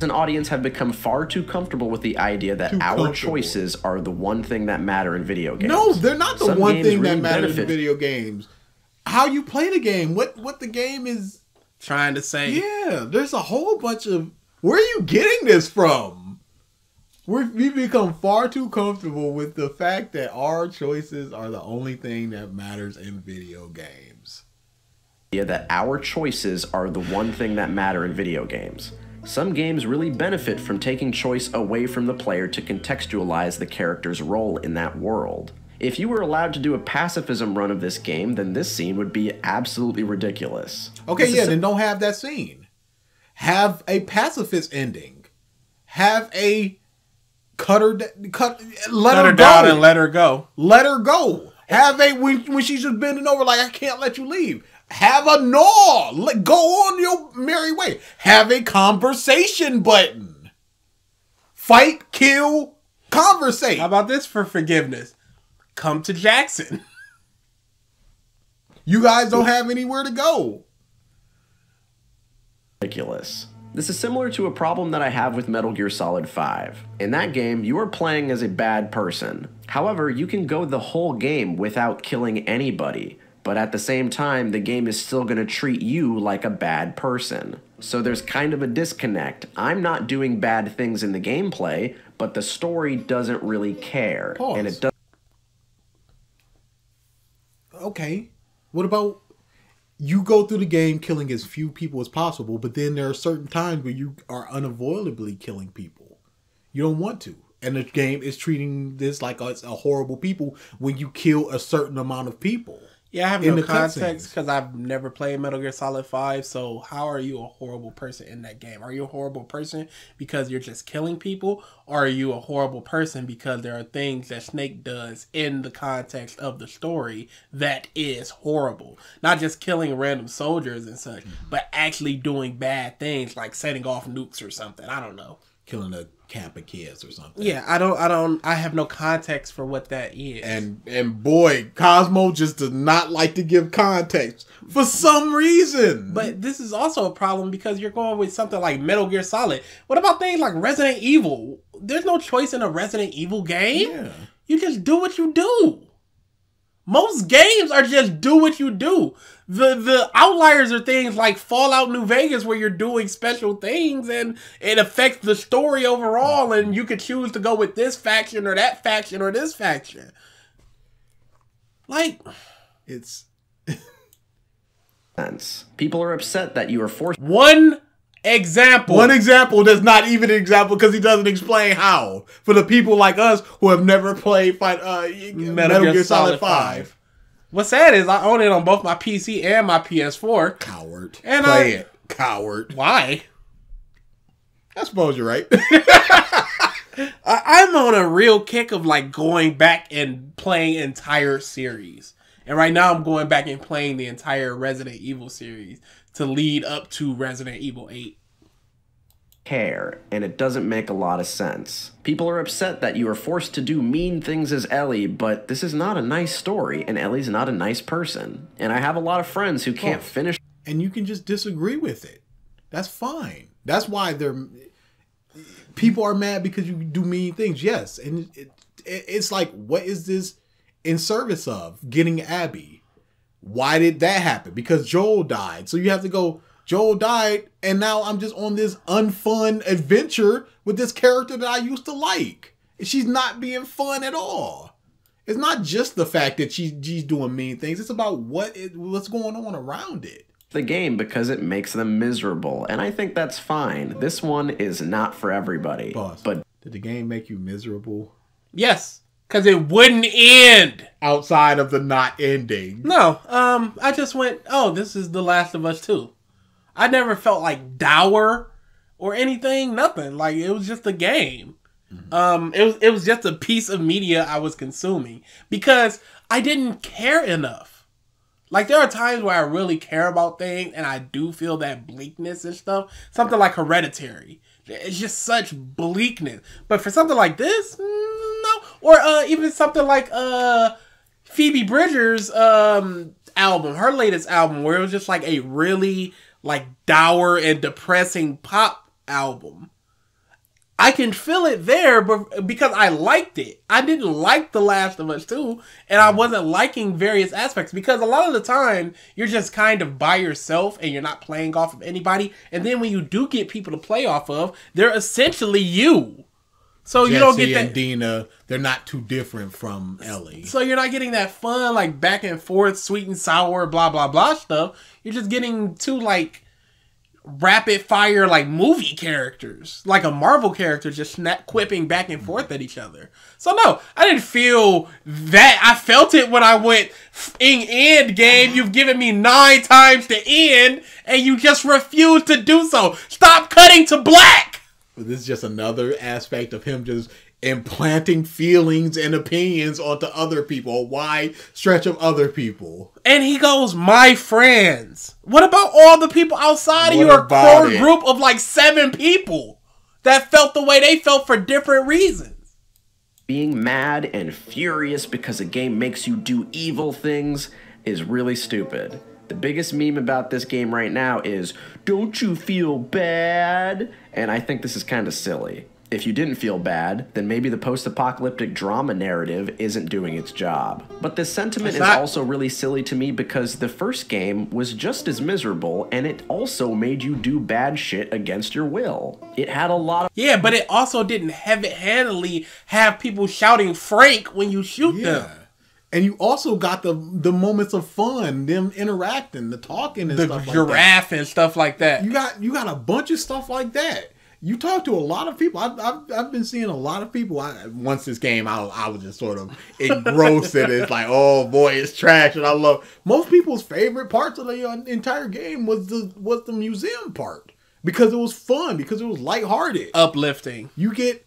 An audience have become far too comfortable with the idea that our choices are the one thing that matter in video games. No, they're not the one thing that matters in video games. How you play the game, what the game is trying to say. Yeah, there's a whole bunch of... Where are you getting this from? We've become far too comfortable with the fact that our choices are the only thing that matters in video games. Yeah, that our choices are the one thing that matter in video games. Some games really benefit from taking choice away from the player to contextualize the character's role in that world. If you were allowed to do a pacifism run of this game, then this scene would be absolutely ridiculous. Okay, yeah, then don't have that scene. Have a pacifist ending. Have a let her down and let her go. Let her go. Have a when she's just bending over like I can't let you leave. Have a no. Let go on your merry way. Have a conversation button. Fight, kill, conversate. How about this for forgiveness? Come to Jackson. You guys don't have anywhere to go. Ridiculous. This is similar to a problem that I have with Metal Gear Solid 5. In that game, you are playing as a bad person. However, you can go the whole game without killing anybody, but at the same time, the game is still going to treat you like a bad person. So there's kind of a disconnect. I'm not doing bad things in the gameplay, but the story doesn't really care. Pause. And it does. Okay, what about... You go through the game killing as few people as possible, but then there are certain times where you are unavoidably killing people. You don't want to. And the game is treating this like it's a horrible people when you kill a certain amount of people. Yeah, I have no context because I've never played Metal Gear Solid 5, so how are you a horrible person in that game? Are you a horrible person because you're just killing people? Or are you a horrible person because there are things that Snake does in the context of the story that is horrible? Not just killing random soldiers and such, but actually doing bad things like setting off nukes or something. I don't know. Killing a camp of kids or something. Yeah, I have no context for what that is. And boy, Cosmo just does not like to give context for some reason. But this is also a problem because you're going with something like Metal Gear Solid. What about things like Resident Evil? There's no choice in a Resident Evil game. Yeah. You just do what you do. Most games are just do what you do. The outliers are things like Fallout New Vegas where you're doing special things and it affects the story overall and you could choose to go with this faction or that faction or this faction. Like, it's... People are upset that you are forced... One example that's not even an example because he doesn't explain how. For the people like us who have never played Metal Gear Solid 5. What's sad is I own it on both my PC and my PS4. Coward. And Play it. Coward. Why? I suppose you're right. I'm on a real kick of like going back and playing entire series. And right now I'm going back and playing the entire Resident Evil series to lead up to Resident Evil 8. Care, and it doesn't make a lot of sense. People are upset that you are forced to do mean things as Ellie, but this is not a nice story, and Ellie's not a nice person. And I have a lot of friends who can't finish... And you can just disagree with it. That's fine. That's why people are mad because you do mean things. Yes, and it's like, what is this in service of? Getting Abby. Why did that happen? Because Joel died. So you have to go... Joel died, and now I'm just on this unfun adventure with this character that I used to like. She's not being fun at all. It's not just the fact that she's doing mean things. It's about what's going on around it. The game because it makes them miserable, and I think that's fine. This one is not for everybody. Boss, but did the game make you miserable? Yes, because it wouldn't end. Outside of the not ending. No, I just went, oh, this is The Last of Us 2. I never felt like dour or anything, nothing. Like, it was just a game. It was just a piece of media I was consuming because I didn't care enough. Like, there are times where I really care about things and I do feel that bleakness and stuff. Something like Hereditary. It's just such bleakness. But for something like this, no. Or even something like Phoebe Bridgers' album, her latest album, where it was just like a really like dour and depressing pop album, I can feel it there, but because I liked it. I didn't like The Last of Us 2, and I wasn't liking various aspects, because a lot of the time, you're just kind of by yourself, and you're not playing off of anybody, and then when you do get people to play off of, they're essentially you. So Jesse you don't get that. and Dina, they're not too different from Ellie. So you're not getting that fun, like, back and forth, sweet and sour, blah, blah, blah stuff. You're just getting two, like, rapid fire, like, movie characters. Like a Marvel character just quipping back and forth at each other. So no, I didn't feel that. I felt it when I went, end game, you've given me 9 times to end, and you just refuse to do so. Stop cutting to black! But this is just another aspect of him just implanting feelings and opinions onto other people, a wide stretch of other people. And he goes, my friends. What about all the people outside of your core group of like 7 people that felt the way they felt for different reasons? Being mad and furious because a game makes you do evil things is really stupid. The biggest meme about this game right now is, don't you feel bad? And I think this is kind of silly. If you didn't feel bad, then maybe the post-apocalyptic drama narrative isn't doing its job. But this sentiment is also really silly to me because the first game was just as miserable, and it also made you do bad shit against your will. It had a lot of... Yeah, but it also didn't heavy-handedly have people shouting Frank when you shoot them. And you also got the moments of fun, them interacting, the talking and stuff like that. The giraffe and stuff like that. You got a bunch of stuff like that. You talk to a lot of people. I've been seeing a lot of people. Once this game, I was just sort of engrossed in it. It's like, oh boy, it's trash, and I love. Most people's favorite parts of the entire game was the museum part, because it was fun, because it was lighthearted, uplifting. You get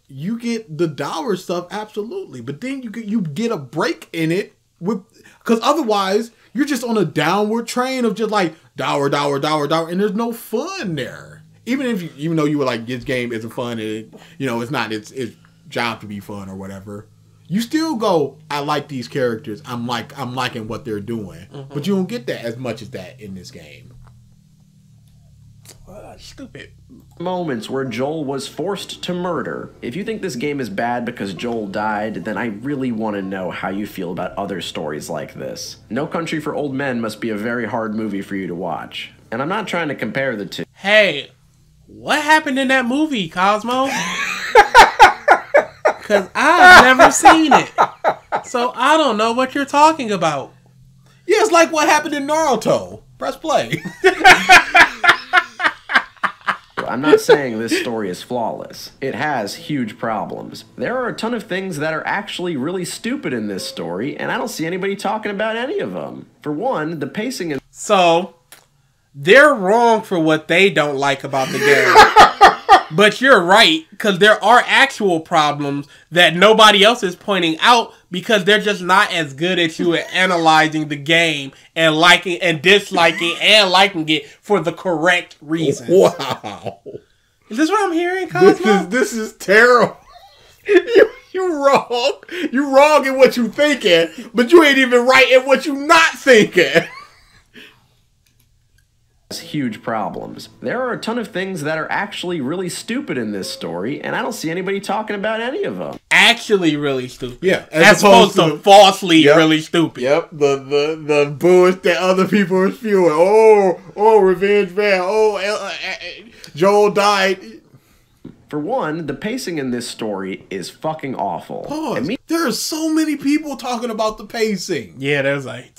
the dour stuff, absolutely, but then you get a break in it because otherwise you're just on a downward train of just like dour, and there's no fun there. Even though you were like, this game isn't fun, and it's not its job to be fun or whatever, you still go, I like these characters. I'm liking what they're doing. Mm-hmm. But you don't get that as much as that in this game. Stupid. Moments where Joel was forced to murder. If you think this game is bad because Joel died, then I really want to know how you feel about other stories like this. No Country for Old Men must be a very hard movie for you to watch. And I'm not trying to compare the two. Hey, what happened in that movie, Cosmo? Because I've never seen it. So I don't know what you're talking about. Yeah, it's like what happened in Naruto. Press play. I'm not saying this story is flawless. It has huge problems. There are a ton of things that are actually really stupid in this story, and I don't see anybody talking about any of them. For one, the pacing is... So, they're wrong for what they don't like about the game. But you're right, because there are actual problems that nobody else is pointing out because they're just not as good at you at analyzing the game and liking and disliking and liking it for the correct reasons. Wow. Is this what I'm hearing, Cosmo? This is terrible. You're wrong. You're wrong in what you thinking, but you ain't even right in what you not thinking. Huge problems. There are a ton of things that are actually really stupid in this story, and I don't see anybody talking about any of them. Actually really stupid. Yeah. As opposed to falsely really stupid. Yep. The bullshit that other people are spewing. Oh, revenge van. Oh, Joel died. For one, the pacing in this story is fucking awful. Pause. There are so many people talking about the pacing. Yeah, there's like,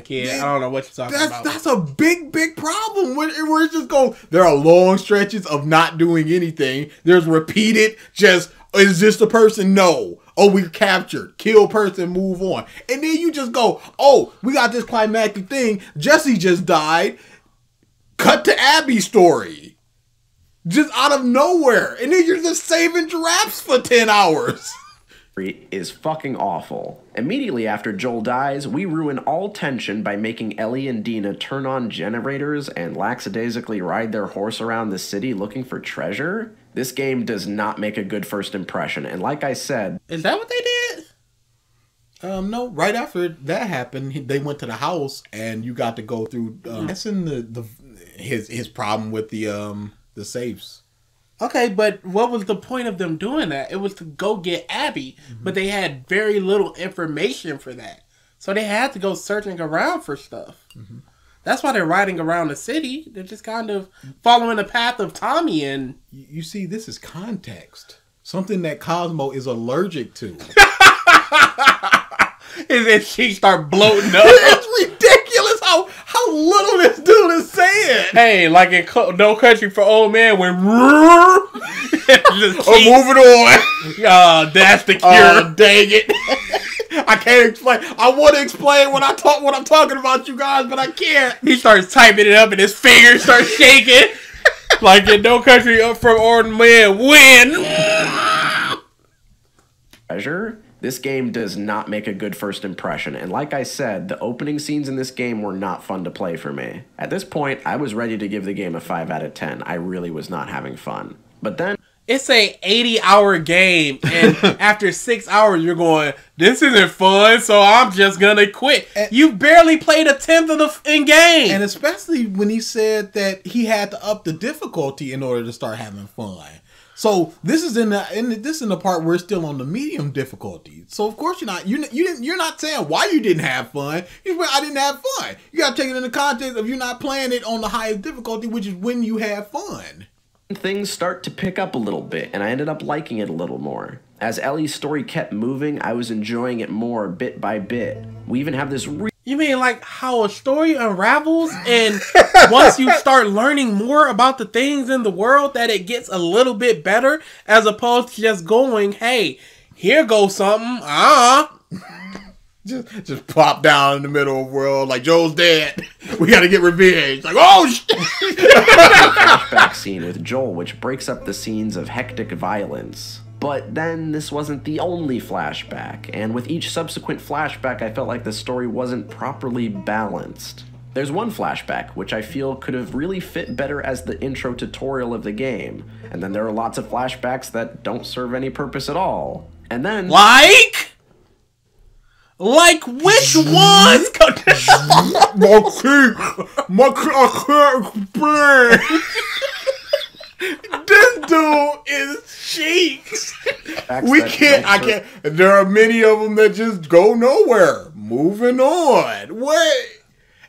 kid, I don't know what you're talking about. That's a big problem. Where it's just going, there are long stretches of not doing anything. There's repeated, just, is this the person? No. Oh, we captured. Kill person, move on. And then you just go, oh, we got this climactic thing. Jesse just died. Cut to Abby's story. Just out of nowhere. And then you're just saving giraffes for 10 hours. Is fucking awful. Immediately after Joel dies, we ruin all tension by making Ellie and Dina turn on generators and lackadaisically ride their horse around the city looking for treasure. This game does not make a good first impression, and like I said... Is that what they did? No, right after that happened, they went to the house, and you got to go through. That's in his problem with the safes. Okay, but what was the point of them doing that? It was to go get Abby, but they had very little information for that. So they had to go searching around for stuff. Mm-hmm. That's why they're riding around the city. They're just kind of following the path of Tommy. And you see, this is context. Something that Cosmo is allergic to. His cheeks start bloating up. It's ridiculous how little this dude is saying. Hey, like in No Country for Old Men when just moving on. That's the cure. Dang it. I can't explain. I want to explain what I'm talking about, you guys, but I can't. He starts typing it up and his fingers start shaking. Like in No Country for Old Men when Treasure. This game does not make a good first impression, and like I said, the opening scenes in this game were not fun to play for me. At this point, I was ready to give the game a 5 out of 10. I really was not having fun. But then... It's a 80-hour game, and after 6 hours, you're going, this isn't fun, so I'm just gonna quit. You barely played a tenth of the game. And especially when he said that he had to up the difficulty in order to start having fun. So this is in the part where it's still on the medium difficulty. So of course you're not saying why you didn't have fun. I didn't have fun. You got to take it in the context of you're not playing it on the highest difficulty, which is when you have fun. Things start to pick up a little bit, and I ended up liking it a little more. As Ellie's story kept moving, I was enjoying it more bit by bit. We even have this You mean like how a story unravels, and once you start learning more about the things in the world, that it gets a little bit better, as opposed to just going, hey, here goes something, Just plop down in the middle of the world like Joel's dead. We got to get revenge. Like, oh shit! Flashback scene with Joel, which breaks up the scenes of hectic violence. But then this wasn't the only flashback, and with each subsequent flashback, I felt like the story wasn't properly balanced. There's one flashback, which I feel could have really fit better as the intro tutorial of the game, and then there are lots of flashbacks that don't serve any purpose at all. And then... Like which ones? I can't explain. This dude is cheeks. I can't. There are many of them that just go nowhere. Moving on. What?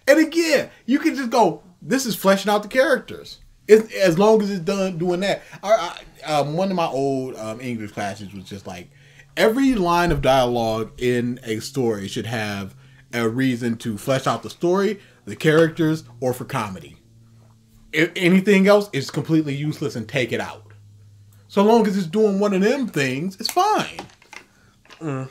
And again, you can just go, this is fleshing out the characters. As long as it's done doing that. One of my old English classes was just like, every line of dialogue in a story should have a reason to flesh out the story, the characters, or for comedy. If anything else is completely useless and take it out. So long as it's doing one of them things, it's fine. At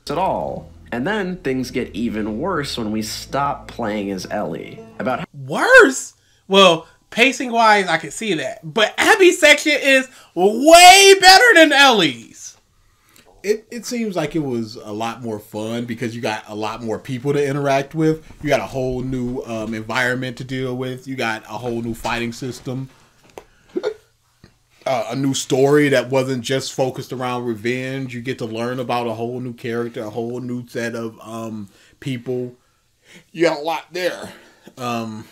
all. And then things get even worse when we stop playing as Ellie. Worse? Well, pacing wise, I can see that. But Abby's section is way better than Ellie's. It seems like it was a lot more fun because you got a lot more people to interact with. You got a whole new environment to deal with. You got a whole new fighting system. A new story that wasn't just focused around revenge. You get to learn about a whole new character, a whole new set of people. You got a lot there. I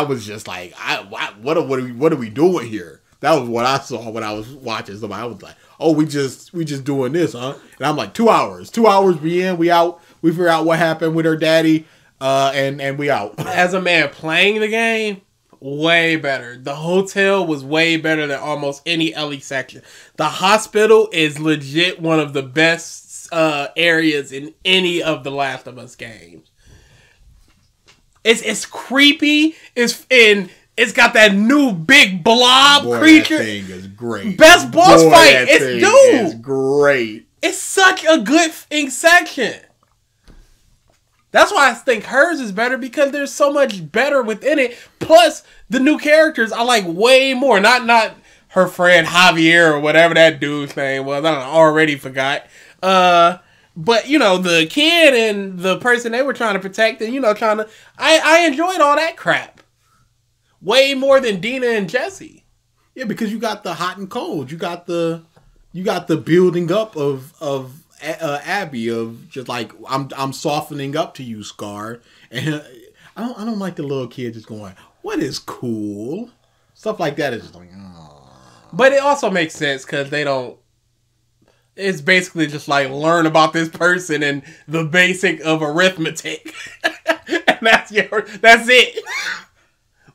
was just like, what are we doing here? That was what I saw when I was watching somebody. I was like, oh, we just doing this, huh? And I'm like, 2 hours. 2 hours, we in, we out. We figure out what happened with her daddy, and we out. As a man playing the game, way better. The hotel was way better than almost any Ellie section. The hospital is legit one of the best areas in any of the Last of Us games. It's creepy. It's got that new big blob creature. That thing is great. Best boss fight. It's great. It's such a good section. That's why I think hers is better, because there's so much better within it. Plus, the new characters I like way more. Not her friend Javier or whatever that dude's name was. I already forgot. But, the kid and the person they were trying to protect and, I enjoyed all that crap. Way more than Dina and Jesse. Yeah, because you got the hot and cold. You got the you got the building up of Abby, of just like I'm softening up to you, Scar, and I don't like the little kid just going, what is cool? Stuff like that is just like, oh. But it also makes sense because they don't. It's basically just like learn about this person and the basic of arithmetic, and that's it.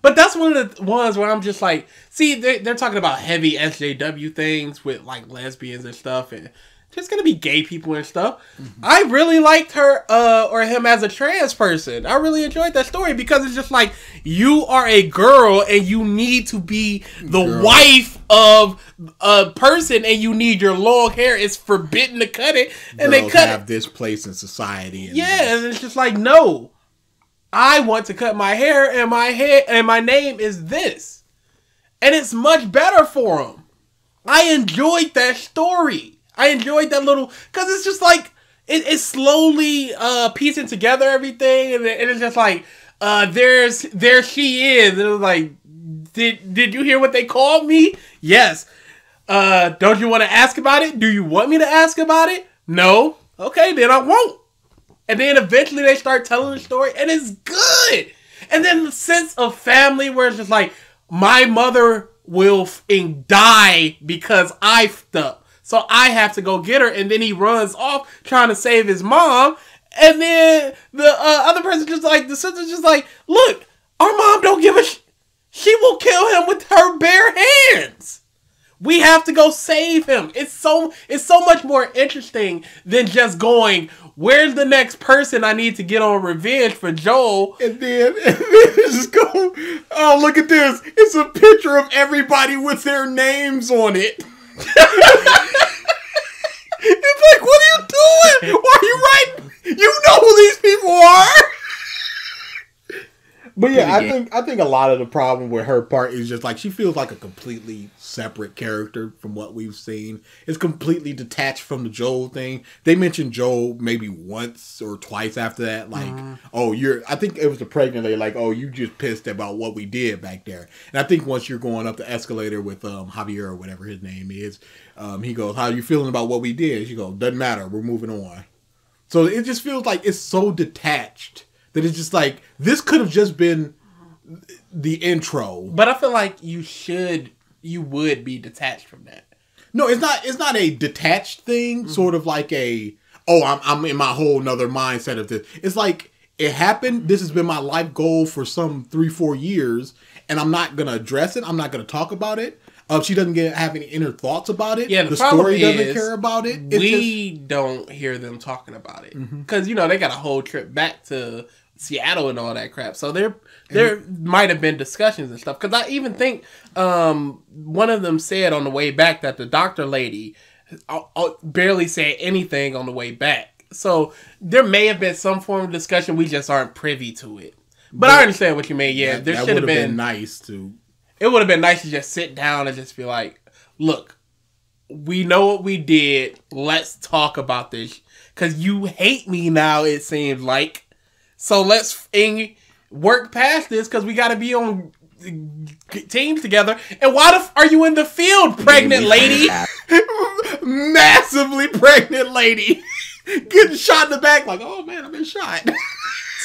But that's one of the ones where I'm just like, see, they're talking about heavy SJW things with like lesbians and stuff, and there's gonna be gay people and stuff. Mm-hmm. I really liked her or him as a trans person. I really enjoyed that story because it's just like, you are a girl and you need to be the wife of a person, and you need your long hair. It's forbidden to cut it, and Girls they have this place in society. And it's just like, no, I want to cut my hair, and my name is this, and it's much better for them. I enjoyed that story. I enjoyed that little, because it's just like, it's slowly piecing together everything, and it's just like, there she is, and it was like, did you hear what they called me? Yes. Don't you want to ask about it? Do you want me to ask about it? No. Okay, then I won't. And then eventually they start telling the story, and it's good. And then the sense of family where it's just like, my mother will die because I f***ed up. So I have to go get her, and then he runs off trying to save his mom. And then the other person just like, the sister's just like, look, our mom don't give a she will kill him with her bare hands. We have to go save him. It's so much more interesting than just going, where's the next person I need to get on revenge for Joel? And then just go, oh, look at this. It's a picture of everybody with their names on it. It's like, what are you doing? Why are you writing? You know who these people are. But yeah, I think a lot of the problem with her part is just like, she feels like a completely separate character from what we've seen. It's completely detached from the Joel thing. They mentioned Joel maybe once or twice after that. Like, I think it was the pregnant lady, like, oh, you just pissed about what we did back there. And I think once you're going up the escalator with Javier or whatever his name is, he goes, how are you feeling about what we did? She goes, doesn't matter. We're moving on. So it just feels like it's so detached that it's just like, this could have just been the intro. But I feel like you would be detached from that. No, it's not a detached thing, sort of like I'm in my whole nother mindset of this. It's like, it happened, this has been my life goal for some 3-4 years, and I'm not going to address it, I'm not going to talk about it. She doesn't have any inner thoughts about it. Yeah, the story doesn't care about it. We don't hear them talking about it. Because, they got a whole trip back to Seattle and all that crap. So there might have been discussions and stuff. Because I even think one of them said on the way back that the doctor lady barely said anything on the way back. So there may have been some form of discussion. We just aren't privy to it. But I understand what you mean. Yeah, there should have been nice to. It would have been nice to just sit down and just be like, look, we know what we did. Let's talk about this. Because you hate me now, it seems like. So let's work past this because we got to be on teams together. And why the are you in the field, pregnant lady? Massively pregnant lady. Getting shot in the back like, oh man, I've been shot.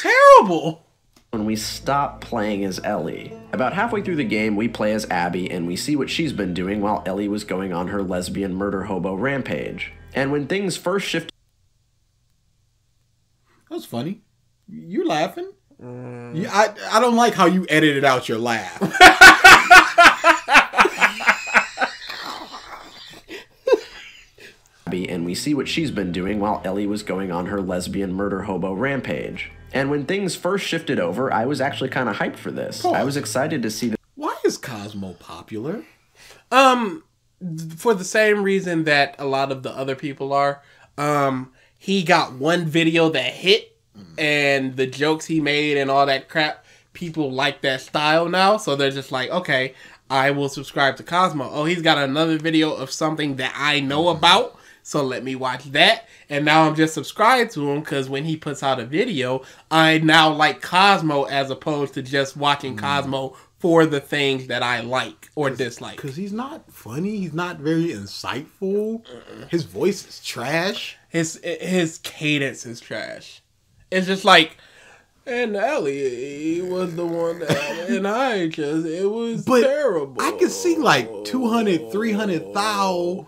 Terrible. When we stop playing as Ellie. About halfway through the game, we play as Abby, and we see what she's been doing while Ellie was going on her lesbian murder hobo rampage. And when things first shifted... That was funny. You laughing? I don't like how you edited out your laugh. And we see what she's been doing while Ellie was going on her lesbian murder hobo rampage. And when things first shifted over, I was actually kind of hyped for this. I was excited to see that. Why is Cosmo popular? For the same reason that a lot of the other people are. He got one video that hit, and the jokes he made and all that crap, people like that style now. So they're just like, okay, I will subscribe to Cosmo. Oh, he's got another video of something that I know about. So let me watch that. And now I'm just subscribed to him because when he puts out a video, I now like Cosmo as opposed to just watching Cosmo for the things that I like or dislike. Because he's not funny. He's not very insightful. His voice is trash. His cadence is trash. It's just like, and Ellie was the one that, and it was terrible. I could see like 200, 300,000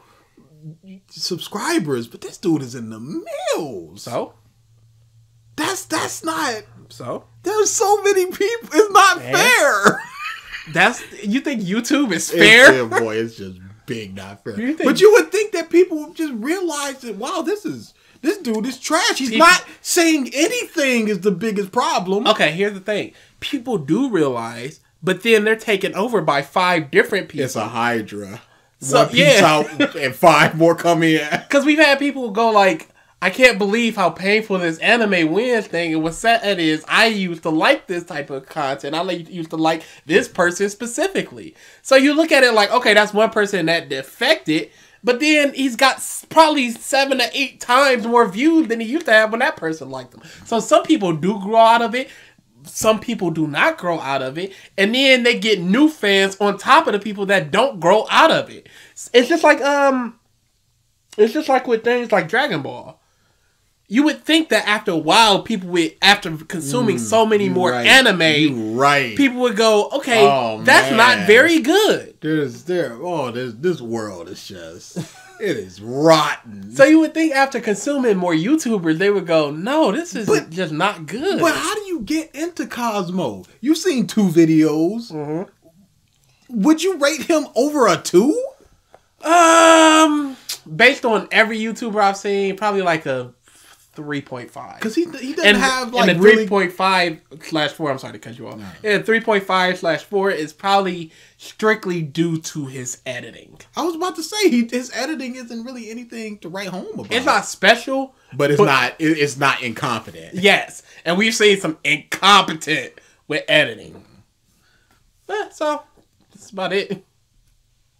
subscribers, but this dude is in the mills. So? That's not... So? There's so many people. It's not fair. You think YouTube is fair? Yeah, boy, it's just big not fair. But you would think that people would just realize that, wow, this dude is trash. He's not saying anything is the biggest problem. Okay, here's the thing. People do realize, but then they're taken over by 5 different people. It's a hydra. So, one piece out and 5 more come in. Because we've had people go like, I can't believe how painful this anime wins thing. And what's sad is I used to like this type of content. I used to like this person specifically. So you look at it like, okay, that's one person that defected. But then he's got probably 7 to 8 times more views than he used to have when that person liked him. So some people do grow out of it. Some people do not grow out of it. And then they get new fans on top of the people that don't grow out of it. It's just like with things like Dragon Ball. You would think that after a while, people would, after consuming so many more anime, people would go, okay, that's not very good. This world is just, it is rotten. So you would think after consuming more YouTubers, they would go, no, this is just not good. But how do you get into Cosmo? You've seen 2 videos. Mm-hmm. Would you rate him over a 2? Based on every YouTuber I've seen, probably like a 3.5. Because he doesn't have like and a 3.5/4. I'm sorry to cut you off. No. And 3.5/4 is probably strictly due to his editing. I was about to say his editing isn't really anything to write home about. It's not special, but it's not incompetent. Yes, and we've seen some incompetent with editing. So that's about it.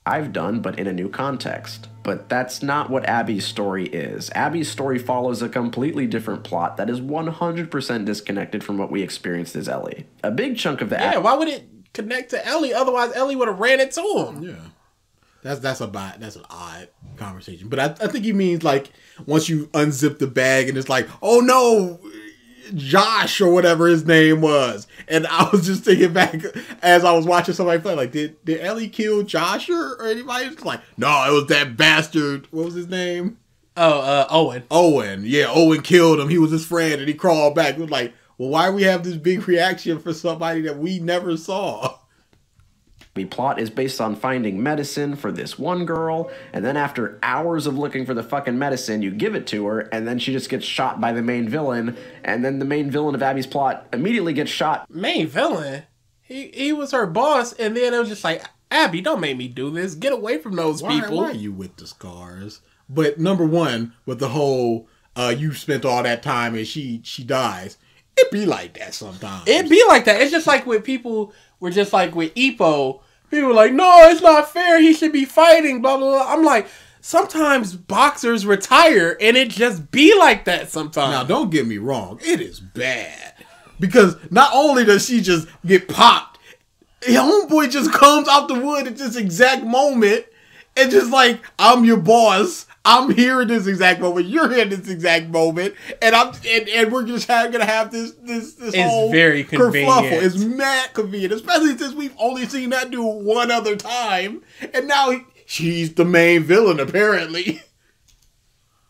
I've done, but in a new context. But that's not what Abby's story is. Abby's story follows a completely different plot that is 100% disconnected from what we experienced as Ellie. A big chunk of the... Yeah, why would it connect to Ellie? Otherwise, Ellie would have ran it to him. Yeah. That's an odd conversation. But I think he means like once you unzip the bag and it's like, oh no, Josh or whatever his name was. And I was just thinking back as I was watching somebody play, like, did Ellie kill Josh or anybody? It's like, no, it was that bastard. What was his name? Owen. Owen. Yeah, Owen killed him. He was his friend and he crawled back. It was like, well, why do we have this big reaction for somebody that we never saw? The plot is based on finding medicine for this one girl, and then after hours of looking for the fucking medicine, you give it to her, and then she just gets shot by the main villain, and then the main villain of Abby's plot immediately gets shot. Main villain? He was her boss, and then it was just like, Abby, don't make me do this. Get away from those people. Why are you with the scars? But number one, with the whole, you spent all that time and she dies, it be like that sometimes. It be like that. It's just like with people... We're just like with Ippo. People are like, no, it's not fair. He should be fighting, blah, blah, blah. I'm like, sometimes boxers retire and it just be like that sometimes. Now, don't get me wrong. It is bad. Because not only does she just get popped, homeboy just comes out the wood at this exact moment and just like, I'm your boss. I'm here in this exact moment. You're here in this exact moment, and we're just gonna have this whole very convenient. kerfluffle. It's mad convenient, especially since we've only seen that do one other time, and now she's the main villain apparently.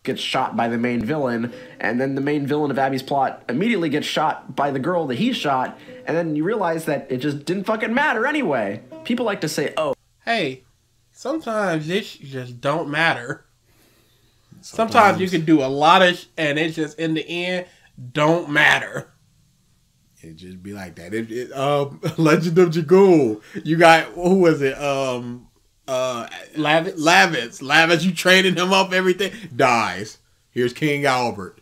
Gets shot by the main villain, and then the main villain of Abby's plot immediately gets shot by the girl that he shot, and then you realize that it just didn't fucking matter anyway. People like to say, "Oh, hey, sometimes this just don't matter." Sometimes you can do a lot of and it just in the end don't matter. It just be like that. Legend of Dragoon. You got, who was it? Lavitz. You training him up, everything dies. Here's King Albert.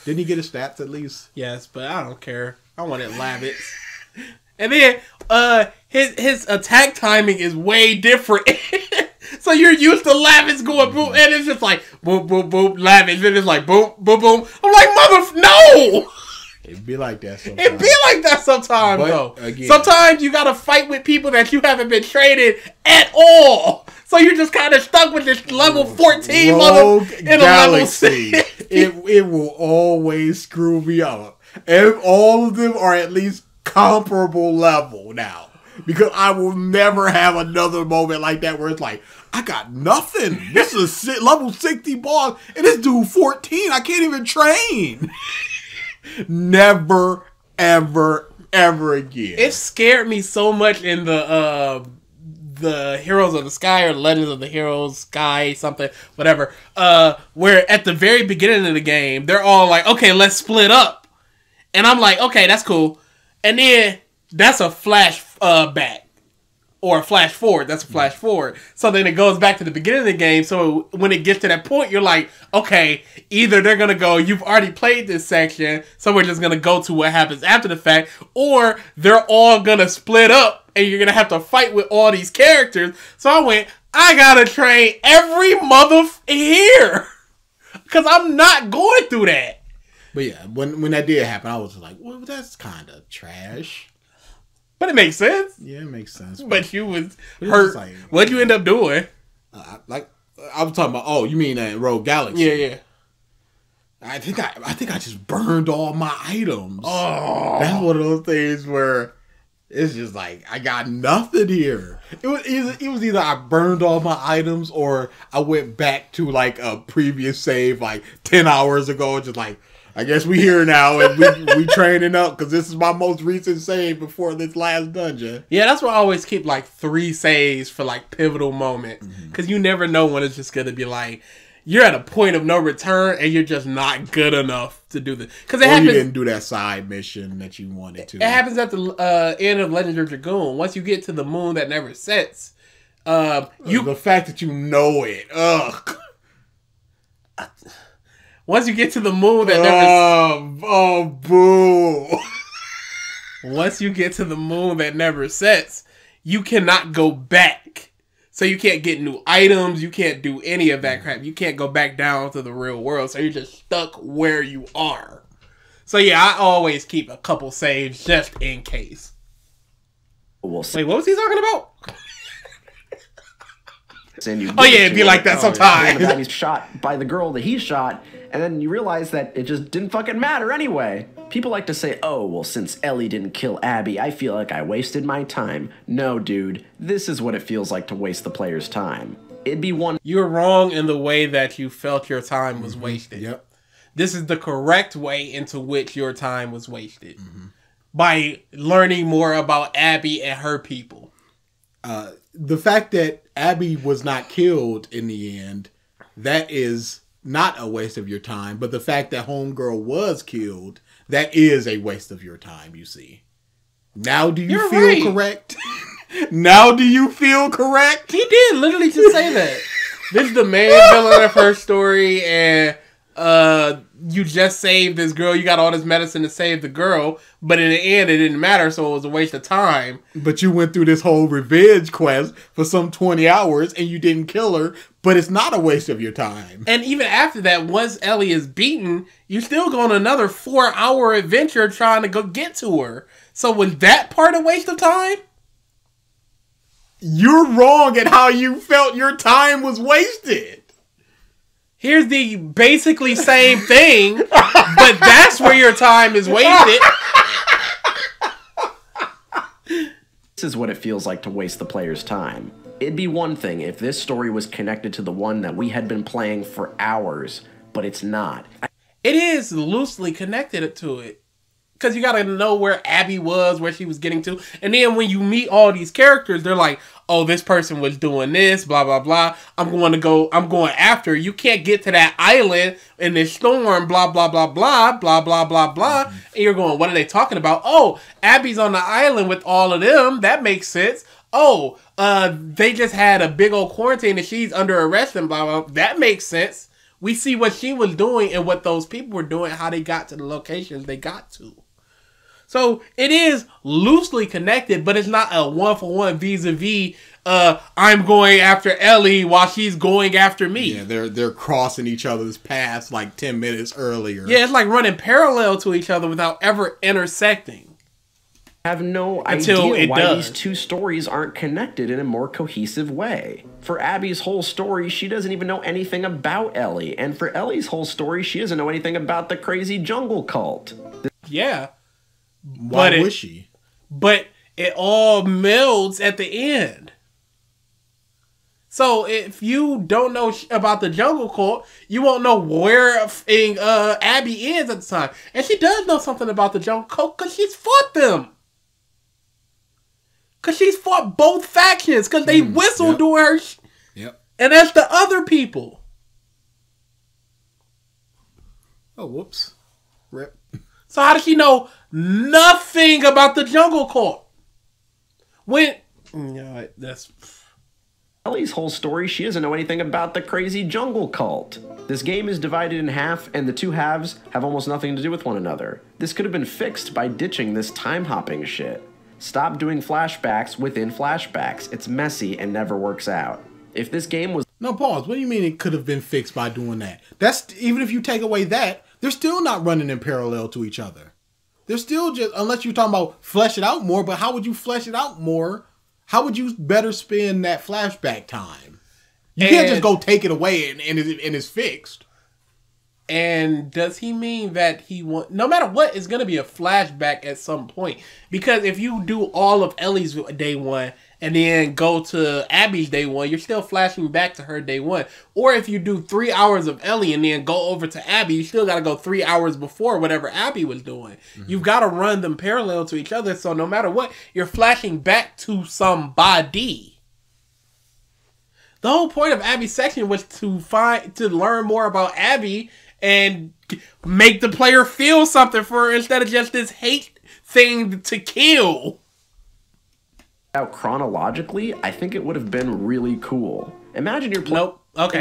Didn't he get his stats at least? Yes, but I don't care. I wanted Lavitz. And then his attack timing is way different. So you're used to Lavitz going boom, and it's just like boom, boom, boom, Lavitz, and it's like boom, boom, boom. I'm like, no! It'd be like that sometimes. It be like that sometimes, But, though. again- Sometimes you gotta fight with people that you haven't been traded at all. So you're just kind of stuck with this level 14 Rogue in a level Galaxy. 6. It will always screw me up. And all of them are at least comparable level now. Because I will never have another moment like that where it's like, I got nothing. This is a level 60 boss, and this dude 14. I can't even train. Never, ever, ever again. It scared me so much in the Heroes of the Sky or Legends of the Heroes Sky something whatever. Where at the very beginning of the game they're all like, okay, let's split up, and I'm like, okay, that's cool, and then that's a flash back. Or a flash forward. That's a flash forward. So then it goes back to the beginning of the game. So when it gets to that point, you're like, okay, either they're going to go, you've already played this section, so we're just going to go to what happens after the fact, or they're all going to split up and you're going to have to fight with all these characters. So I went, I got to train every mother here. Because I'm not going through that. But yeah, when that did happen, I was like, well, that's kind of trash. But it makes sense. Yeah, it makes sense. But you was But hurt. like, What'd you end up doing? I was talking about. Oh, you mean Rogue Galaxy? Yeah. I think I just burned all my items. Oh. That's one of those things where it's just like I got nothing here. It was either I burned all my items or I went back to like a previous save like 10 hours ago, just like, I guess we here now and we training up because this is my most recent save before this last dungeon. Yeah, that's why I always keep like 3 saves for like pivotal moments. Because you never know when it's just going to be like, you're at a point of no return and you're just not good enough to do this. Because it happens. You didn't do that side mission that you wanted to. It happens at the end of Legend of Dragoon. Once you get to the moon that never sets, the fact that you know it, ugh. Once you get to the moon that never... Oh, boo. Once you get to the moon that never sets, you cannot go back. So you can't get new items. You can't do any of that crap. You can't go back down to the real world. So you're just stuck where you are. So yeah, I always keep a couple saves just in case. We'll Wait, what was he talking about? You Oh yeah, it'd be like that sometimes. And he's shot by the girl that he shot, and then you realize that it just didn't fucking matter anyway. People like to say, oh, well, since Ellie didn't kill Abby, I feel like I wasted my time. No, dude, this is what it feels like to waste the player's time. It'd be one... You're wrong in the way that you felt your time was wasted. Yep. This is the correct way into which your time was wasted. By learning more about Abby and her people. The fact that Abby was not killed in the end, that is not a waste of your time. But the fact that Homegirl was killed, that is a waste of your time, you see. Now do you feel correct? Now do you feel correct? He did literally just say that. This is the main villain of her story, and you just saved this girl. You got all this medicine to save the girl, but in the end, it didn't matter, so it was a waste of time. But you went through this whole revenge quest for some 20 hours, and you didn't kill her, but it's not a waste of your time. And even after that, once Ellie is beaten, you still go on another 4-hour adventure trying to go get to her. So was that part a waste of time? You're wrong at how you felt your time was wasted. Here's the basically same thing, but that's where your time is wasted. This is what it feels like to waste the player's time. It'd be one thing if this story was connected to the one that we had been playing for hours, but it's not. It is loosely connected to it. Because you gotta know where Abby was, where she was getting to. And then when you meet all these characters, they're like, oh, this person was doing this, blah, blah, blah. I'm going after. You can't get to that island in this storm, blah, blah, blah, blah, blah, blah, blah, blah. And you're going, what are they talking about? Oh, Abby's on the island with all of them. That makes sense. Oh, they just had a big old quarantine and she's under arrest and blah, blah. That makes sense. We see what she was doing and what those people were doing, how they got to the locations they got to. So it is loosely connected, but it's not a one-for-one vis-a-vis I'm going after Ellie while she's going after me. Yeah, they're crossing each other's paths like 10 minutes earlier. Yeah, it's like running parallel to each other without ever intersecting. I have no Until idea it why does. these two stories aren't connected in a more cohesive way. For Abby's whole story, she doesn't even know anything about Ellie, and for Ellie's whole story, she doesn't know anything about the crazy jungle cult. Yeah. Why would she? But it all melds at the end. So if you don't know about the jungle cult, you won't know where Abby is at the time. And she does know something about the jungle cult because she's fought them. Because she's fought both factions. Because they whistled during her. Yep. And that's the other people. Oh, whoops. Rip. So how does she know nothing about the jungle cult? That's... Ellie's whole story, she doesn't know anything about the crazy jungle cult. This game is divided in half, and the two halves have almost nothing to do with one another. This could have been fixed by ditching this time-hopping shit. Stop doing flashbacks within flashbacks. It's messy and never works out. If this game was... No, pause. What do you mean it could have been fixed by doing that? That's even if you take away that, they're still not running in parallel to each other. They're still just, unless you're talking about flesh it out more, but how would you flesh it out more? How would you better spend that flashback time? You can't just go take it away and it's fixed. And does he mean that he want... No matter what, it's going to be a flashback at some point. Because if you do all of Ellie's day one and then go to Abby's day one, you're still flashing back to her day one. Or if you do 3 hours of Ellie and then go over to Abby, you still got to go 3 hours before whatever Abby was doing. Mm-hmm. You've got to run them parallel to each other. So no matter what, you're flashing back to somebody. The whole point of Abby's section was to learn more about Abby and make the player feel something for her instead of just this hate thing to kill. Out chronologically, I think it would have been really cool. Imagine you're playing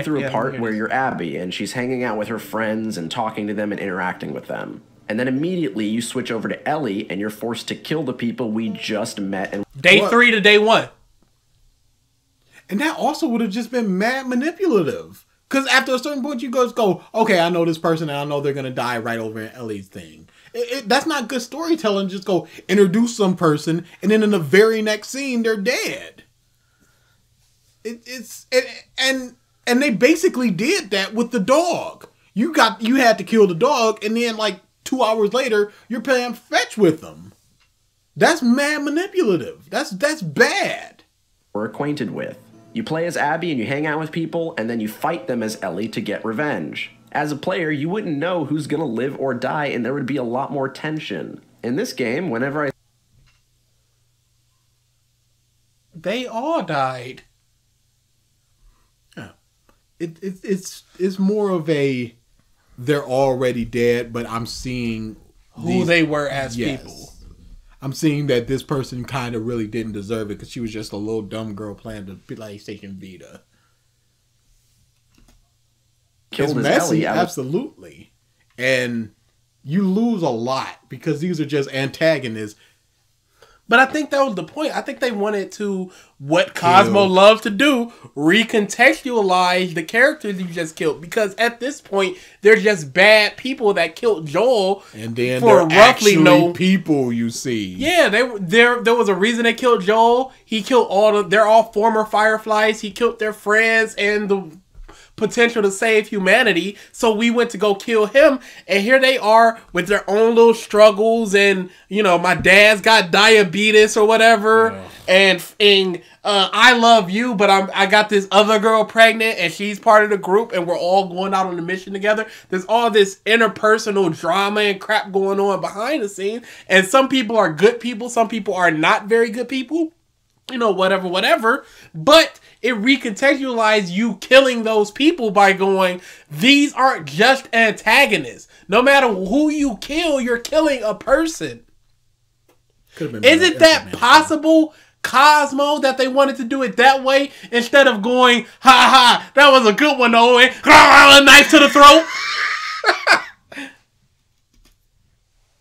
through a part where you're Abby and she's hanging out with her friends and talking to them and interacting with them. And then immediately you switch over to Ellie and you're forced to kill the people we just met. And Day 3 to day 1. And that also would have just been mad manipulative. Because after a certain point, you go, okay, I know this person and I know they're going to die right over in Ellie's thing. That's not good storytelling. Just go introduce some person and then in the very next scene, they're dead. And they basically did that with the dog. You had to kill the dog and then like 2 hours later, you're playing fetch with them. That's mad manipulative. That's bad. We're acquainted with. You play as Abby and you hang out with people, and then you fight them as Ellie to get revenge. As a player, you wouldn't know who's gonna live or die, and there would be a lot more tension. In this game, whenever they all died. Yeah. It's more of a they're already dead, but I'm seeing who they were as people. I'm seeing that this person kind of really didn't deserve it because she was just a little dumb girl playing the PlayStation Vita. It's messy, absolutely. And you lose a lot because these are just antagonists. But I think that was the point. I think they wanted to, what Cosmo loves to do, recontextualize the characters you just killed. Because at this point, they're just bad people that killed Joel. And then for roughly people you see. Yeah, there was a reason they killed Joel. He killed they're all former Fireflies. He killed their friends and the potential to save humanity, so we went to go kill him, and here they are with their own little struggles, and my dad's got diabetes or whatever, and I love you, but I got this other girl pregnant, and she's part of the group, and we're all going out on a mission together. There's all this interpersonal drama and crap going on behind the scenes, and some people are good people, some people are not very good people, whatever, but it recontextualized you killing those people by going, these aren't just antagonists. No matter who you kill, you're killing a person. Isn't that possible, Cosmo, that they wanted to do it that way instead of going, ha, that was a good one, though, and a knife to the throat?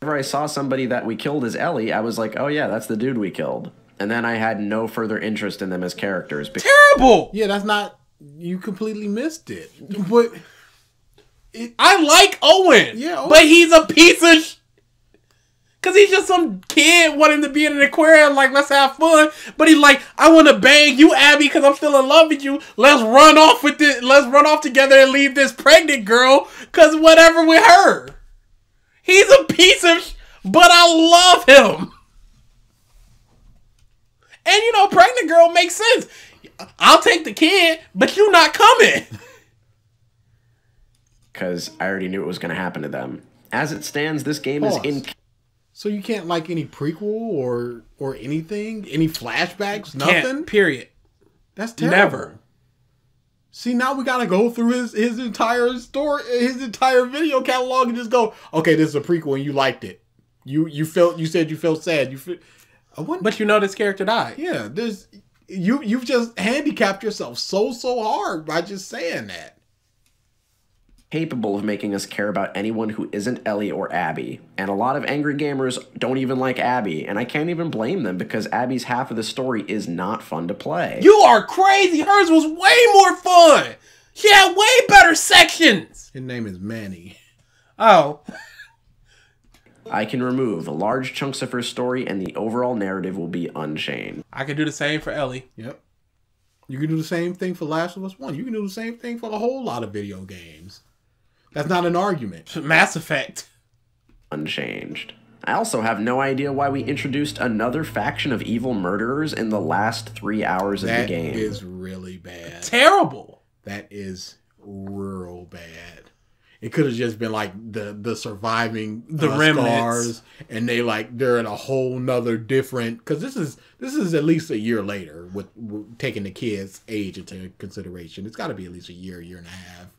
Whenever I saw somebody that we killed as Ellie, I was like, oh yeah, that's the dude we killed. and then I had no further interest in them as characters. Terrible! Yeah, that's not... You completely missed it. But... I like Owen. Yeah, Owen. But he's a piece of... Because he's just some kid wanting to be in an aquarium, like, let's have fun. But he's like, I want to bang you, Abby, because I'm still in love with you. Let's run off with this. Let's run off together and leave this pregnant girl, because whatever with her. He's a piece of... But I love him. And, you know, pregnant girl makes sense. I'll take the kid, but you not coming. Because I already knew it was going to happen to them. As it stands, this game is in... So you can't like any prequel or anything? Any flashbacks? Nothing? Can't, period. That's terrible. Never. See, now we gotta go through his entire story, his entire video catalog, and just go, okay, this is a prequel and you liked it. You said you felt sad. But you know this character died. Yeah, you've just handicapped yourself so hard by just saying that. Capable of making us care about anyone who isn't Ellie or Abby. And a lot of angry gamers don't even like Abby, and I can't even blame them because Abby's half of the story is not fun to play. You are crazy! Hers was way more fun! She had way better sections! His name is Manny. Oh. I can remove large chunks of her story and the overall narrative will be unchanged. I can do the same for Ellie. Yep. You can do the same thing for Last of Us 1. You can do the same thing for a whole lot of video games. That's not an argument. Mass Effect. Unchanged. I also have no idea why we introduced another faction of evil murderers in the last 3 hours of the game. That is really bad. Terrible. That is real bad. It could have just been like the surviving the remnants, scars, and they're in a whole nother different, because this is at least a year later with taking the kid's age into consideration. It's got to be at least a year and a half.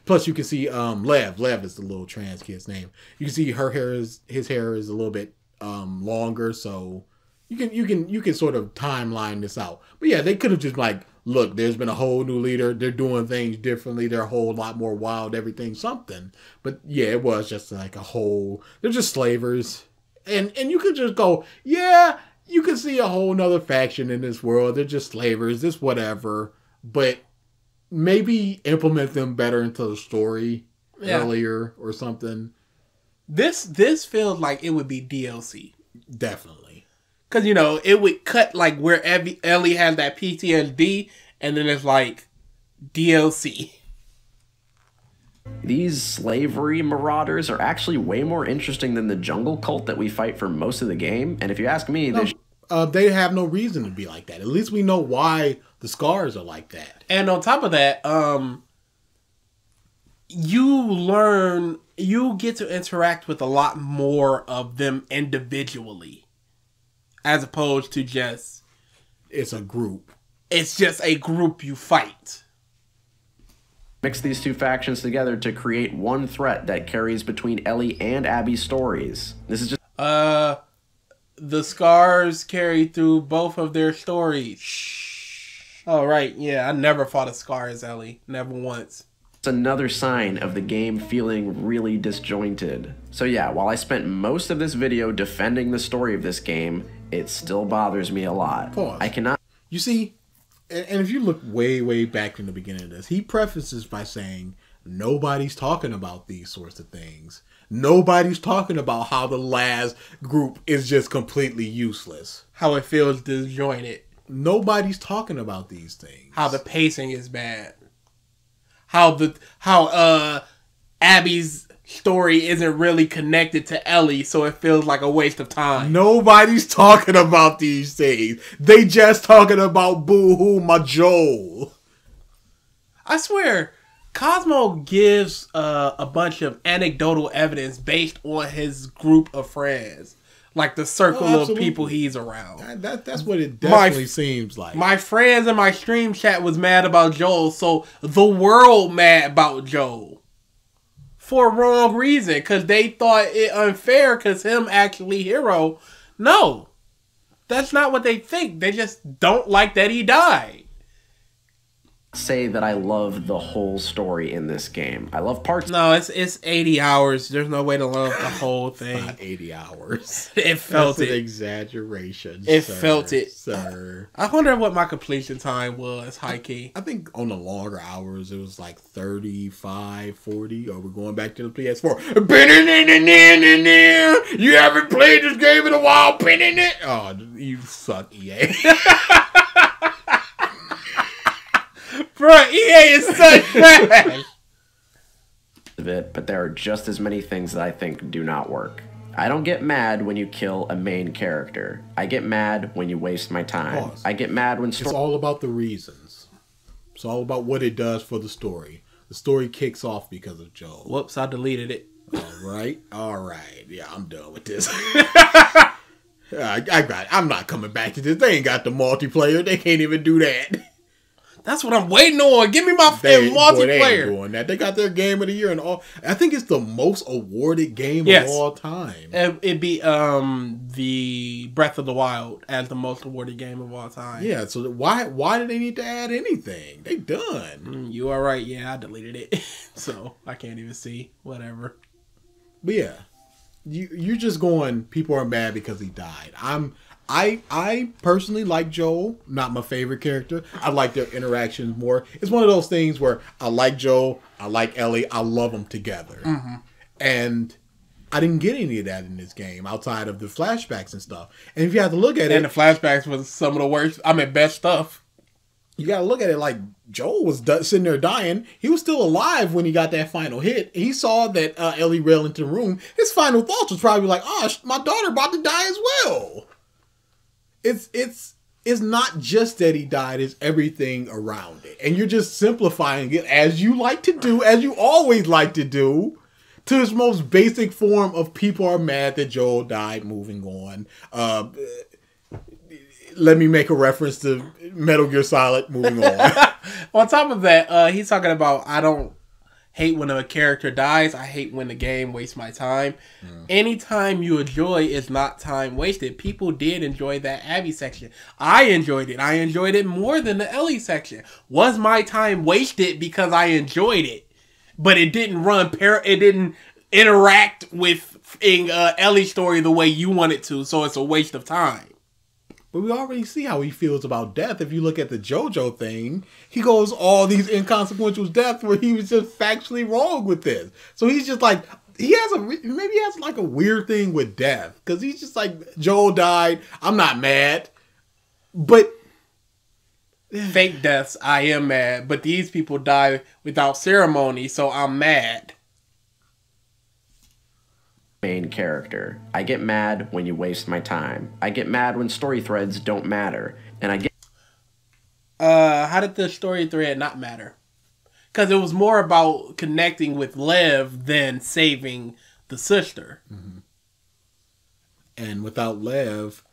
Plus, you can see Lev. Lev is the little trans kid's name. You can see his hair is a little bit longer, so you can sort of timeline this out. But yeah, they could have just like, look, there's been a whole new leader. They're doing things differently. They're a whole lot more wild. Everything, something. But yeah, it was just like a whole. They're just slavers, and you could just go, yeah, you can see a whole nother faction in this world. They're just slavers. This whatever, but. Maybe implement them better into the story earlier or something. This feels like it would be DLC. Definitely. Because, you know, it would cut like where Ellie has that PTSD, and then it's like DLC. These slavery marauders are actually way more interesting than the jungle cult that we fight for most of the game. And if you ask me, they have no reason to be like that. At least we know why the scars are like that. And on top of that, you get to interact with a lot more of them individually, as opposed to just... It's a group. It's just a group you fight. Mix these two factions together to create one threat that carries between Ellie and Abby's stories. This is just... The scars carry through both of their stories. Oh, right. Yeah, I never fought a scar as Ellie. Never once. It's another sign of the game feeling really disjointed. So yeah, while I spent most of this video defending the story of this game, it still bothers me a lot. Pause. I cannot... You see, and if you look way back in the beginning of this, he prefaces by saying, nobody's talking about these sorts of things. Nobody's talking about how the last group is just completely useless. How it feels disjointed. Nobody's talking about these things. How the pacing is bad. How Abby's story isn't really connected to Ellie, so it feels like a waste of time. Nobody's talking about these things. They just talking about boo-hoo my Joel. I swear, Cosmo gives a bunch of anecdotal evidence based on his group of friends. Like the circle of people he's around. That's what it definitely seems like. My friends in my stream chat was mad about Joel, so the world mad about Joel. For a wrong reason, because they thought it unfair because him actually hero. No. That's not what they think. They just don't like that he died. say that I love the whole story in this game. I love parts. No, it's 80 hours. There's no way to love the whole thing. Not 80 hours. It felt That's it. an exaggeration. It sir, felt it, sir. I wonder what my completion time was. High key. I think on the longer hours it was like 35, 40. Or we're going back to the PS4. You haven't played this game in a while. Oh, you suck, EA. Bro, EA is such trash. of it, but there are just as many things that I think do not work. I don't get mad when you kill a main character. I get mad when you waste my time. Pause. I get mad when It's all about the reasons. It's all about what it does for the story. The story kicks off because of Joel. Whoops, I deleted it. All right. Yeah, I'm done with this. I got it. I'm not coming back to this. They ain't got the multiplayer. They can't even do that. That's what I'm waiting on. Give me my They multiplayer. ain't doing that. They got their game of the year and all. I think it's the most awarded game of all time. It'd be the Breath of the Wild as the most awarded game of all time. Yeah. So why do they need to add anything? They done. You are right. Yeah, I deleted it, so I can't even see. Whatever. But yeah, you're just going. People are mad because he died. I personally like Joel, not my favorite character. I like their interactions more. It's one of those things where I like Joel, I like Ellie, I love them together. Mm-hmm. And I didn't get any of that in this game outside of the flashbacks and stuff. And if you have to look at it... And the flashbacks was some of the worst, best stuff. You got to look at it like Joel was sitting there dying. He was still alive when he got that final hit. He saw that Ellie railed into the room. His final thoughts was probably like, oh, my daughter about to die as well. It's not just that he died, it's everything around it. And you're just simplifying it as you like to do, as you always like to do, to its most basic form of people are mad that Joel died, moving on. Let me make a reference to Metal Gear Solid, moving on. On top of that, he's talking about, I don't hate when a character dies. I hate when the game wastes my time. Anytime you enjoy is not time wasted. People did enjoy that Abby section. I enjoyed it. I enjoyed it more than the Ellie section. Was my time wasted because I enjoyed it? But it didn't it didn't interact with Ellie's story the way you want it to, so it's a waste of time. But we already see how he feels about death. If you look at the JoJo thing, he goes all these inconsequential deaths where he was just factually wrong with this. So he's just like, maybe he has like a weird thing with death. Because he's just like, Joel died, I'm not mad. But... fake deaths, I am mad. But these people die without ceremony, so I'm mad. Main character. I get mad when you waste my time. I get mad when story threads don't matter. And I get... How did the story thread not matter? Because it was more about connecting with Lev than saving the sister. Mm-hmm. And without Lev,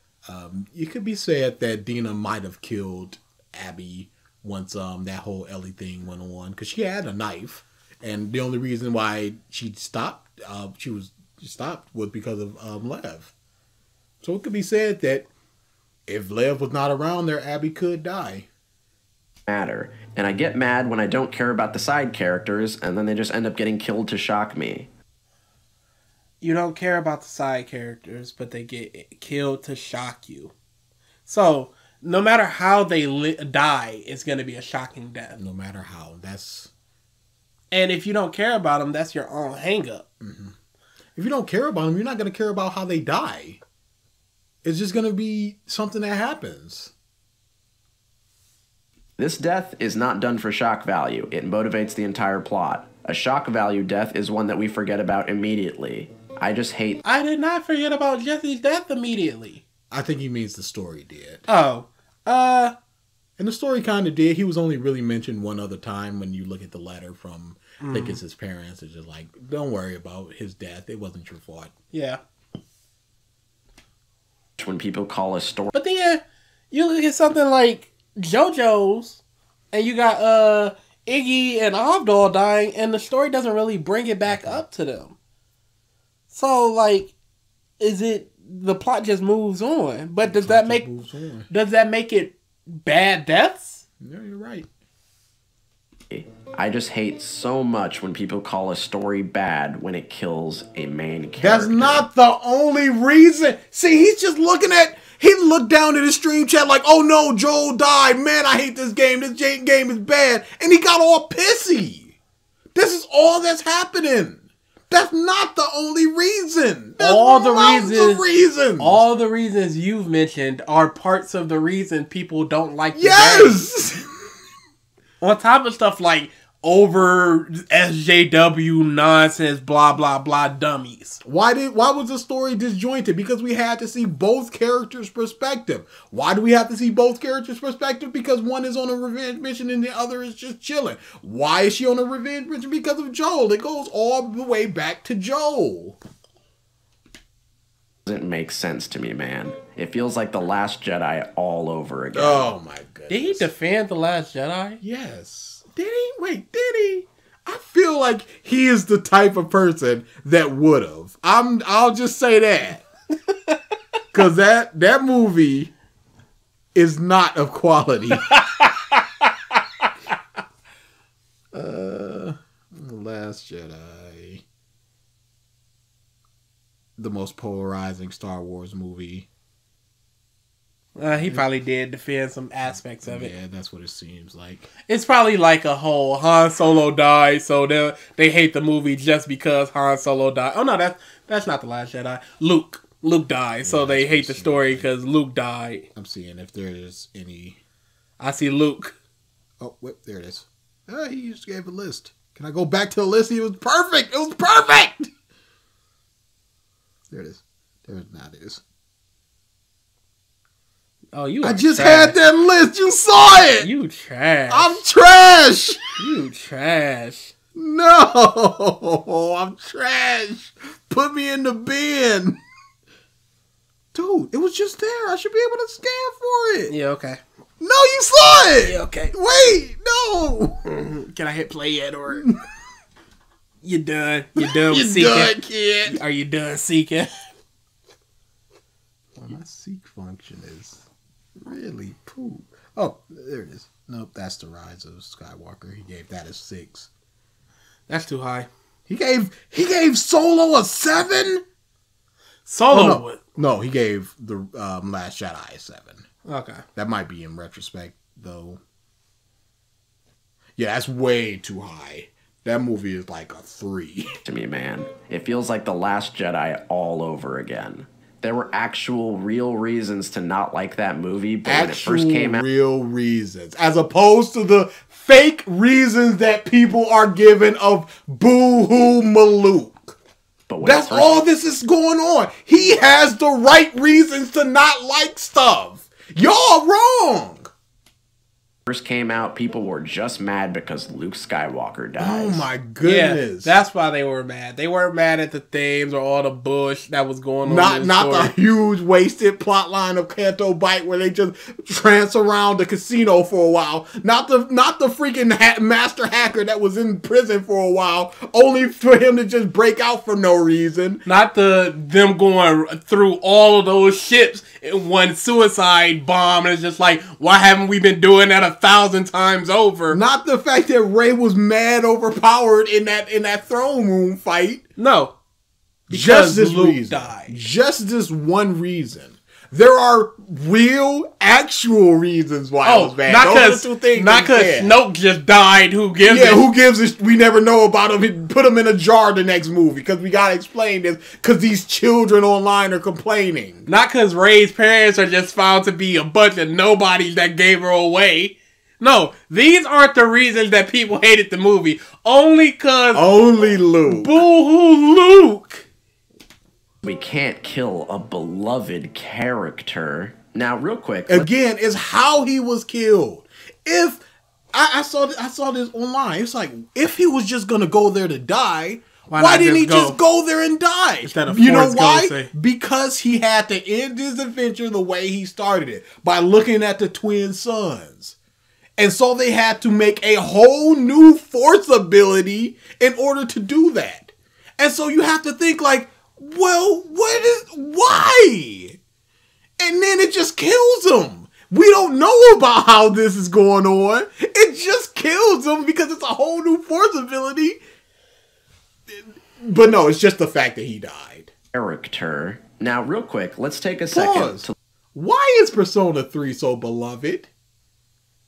it could be said that Dina might have killed Abby once that whole Ellie thing went on. Because she had a knife. And the only reason why she stopped, stopped was because of Lev. So it could be said that if Lev was not around there, Abby could die. Matter. And I get mad when I don't care about the side characters and then they just end up getting killed to shock me. You don't care about the side characters, but they get killed to shock you. So, no matter how they die, it's going to be a shocking death. No matter how. And if you don't care about them, that's your own hang-up. Mm-hmm. If you don't care about them, you're not going to care about how they die. It's just going to be something that happens. This death is not done for shock value. It motivates the entire plot. A shock value death is one that we forget about immediately. I just hate... I did not forget about Jesse's death immediately. I think he means the story did. Oh. And the story kind of did. He was only really mentioned one other time when you look at the letter from... I think it's his parents. It's just like, don't worry about his death. It wasn't your fault. Yeah. When people call a story... But then you look at something like JoJo's and you got Iggy and Avdol dying and the story doesn't really bring it back up to them. So, like, is it... The plot just moves on. But does that make it bad deaths? Yeah, you're right. I just hate so much when people call a story bad when it kills a main character. That's not the only reason. See, he's just looking at... He looked down at his stream chat like, oh no, Joel died. Man, I hate this game. This game is bad. And he got all pissy. This is all that's happening. That's not the only reason. There's all the reasons. All the reasons you've mentioned are parts of the reason people don't like the game. Yes! On top of stuff like over SJW nonsense, blah blah blah dummies. Why was the story disjointed? Because we had to see both characters' perspective. Why do we have to see both characters' perspective? Because one is on a revenge mission and the other is just chilling. Why is she on a revenge mission? Because of Joel. It goes all the way back to Joel. Doesn't make sense to me, man. It feels like The Last Jedi all over again. Oh my goodness. Did he defend The Last Jedi? Yes. Did he? Wait, did he? I feel like he is the type of person that would have. I'll just say that. Cause that movie is not of quality. The Last Jedi. The most polarizing Star Wars movie. He probably did defend some aspects of it. Yeah, that's what it seems like. It's probably like a whole Han Solo died, so they hate the movie just because Han Solo died. Oh no, that's not The Last Jedi. Luke died, so they hate the story because Luke died. I'm seeing if there's any. I see Luke. Oh, wait, there it is. He just gave a list. Can I go back to the list? It was perfect. It was perfect. There it is. Now it is. Oh, you! I just had that list. You saw it. You trash. I'm trash. You trash. No, I'm trash. Put me in the bin. Dude, it was just there. I should be able to scan for it. Yeah, okay. No, you saw it. Yeah, okay. Wait, no. Can I hit play yet, or you done? You done with You seeking? done, kid. Are you done seeking? Well, my seek function is really poop. Oh, there it is. Nope, that's The Rise of Skywalker. He gave that a 6. That's too high. He gave Solo a 7. Solo. Oh, no, he gave the Last Jedi a 7. Okay. That might be in retrospect, though. Yeah, that's way too high. That movie is like a 3. To me, man. It feels like The Last Jedi all over again. There were actual real reasons to not like that movie, but when it first came out, real reasons, as opposed to the fake reasons that people are giving of boo-hoo Maluk. but That's all this is going on. He has the right reasons to not like stuff. Y'all wrong. First came out, people were just mad because Luke Skywalker dies. Oh my goodness. Yeah, that's why they were mad. They weren't mad at the themes or all the bush that was going on. Not the huge wasted plot line of Canto Bite where they just trance around the casino for a while. Not the freaking master hacker that was in prison for a while, only for him to just break out for no reason. Not them going through all of those ships in one suicide bomb, and it's just like, why haven't we been doing that 1,000 times over? Not the fact that Rey was mad overpowered in that throne room fight. No. Just this Luke reason. died. Just this one reason. There are real, actual reasons why I was mad. Not because Snoke just died. Who gives it? Who gives it? We never know about him. Put him in a jar the next movie because we gotta explain this because these children online are complaining. Not because Rey's parents are just found to be a bunch of nobodies that gave her away. No, these aren't the reasons that people hated the movie. Only Luke. Boo-hoo Luke. We can't kill a beloved character. Now, real quick. Again, it's how he was killed. If I saw this online, it's like if he was just gonna go there to die, why didn't he just go there and die? Instead of you know why? Because he had to end his adventure the way he started it, by looking at the twin sons. And so they had to make a whole new force ability in order to do that. And so you have to think like, well, why? And then it just kills him. We don't know about how this is going on. It just kills him because it's a whole new force ability. But no, it's just the fact that he died. Character. Now, real quick, let's take a second to... Why is Persona 3 so beloved?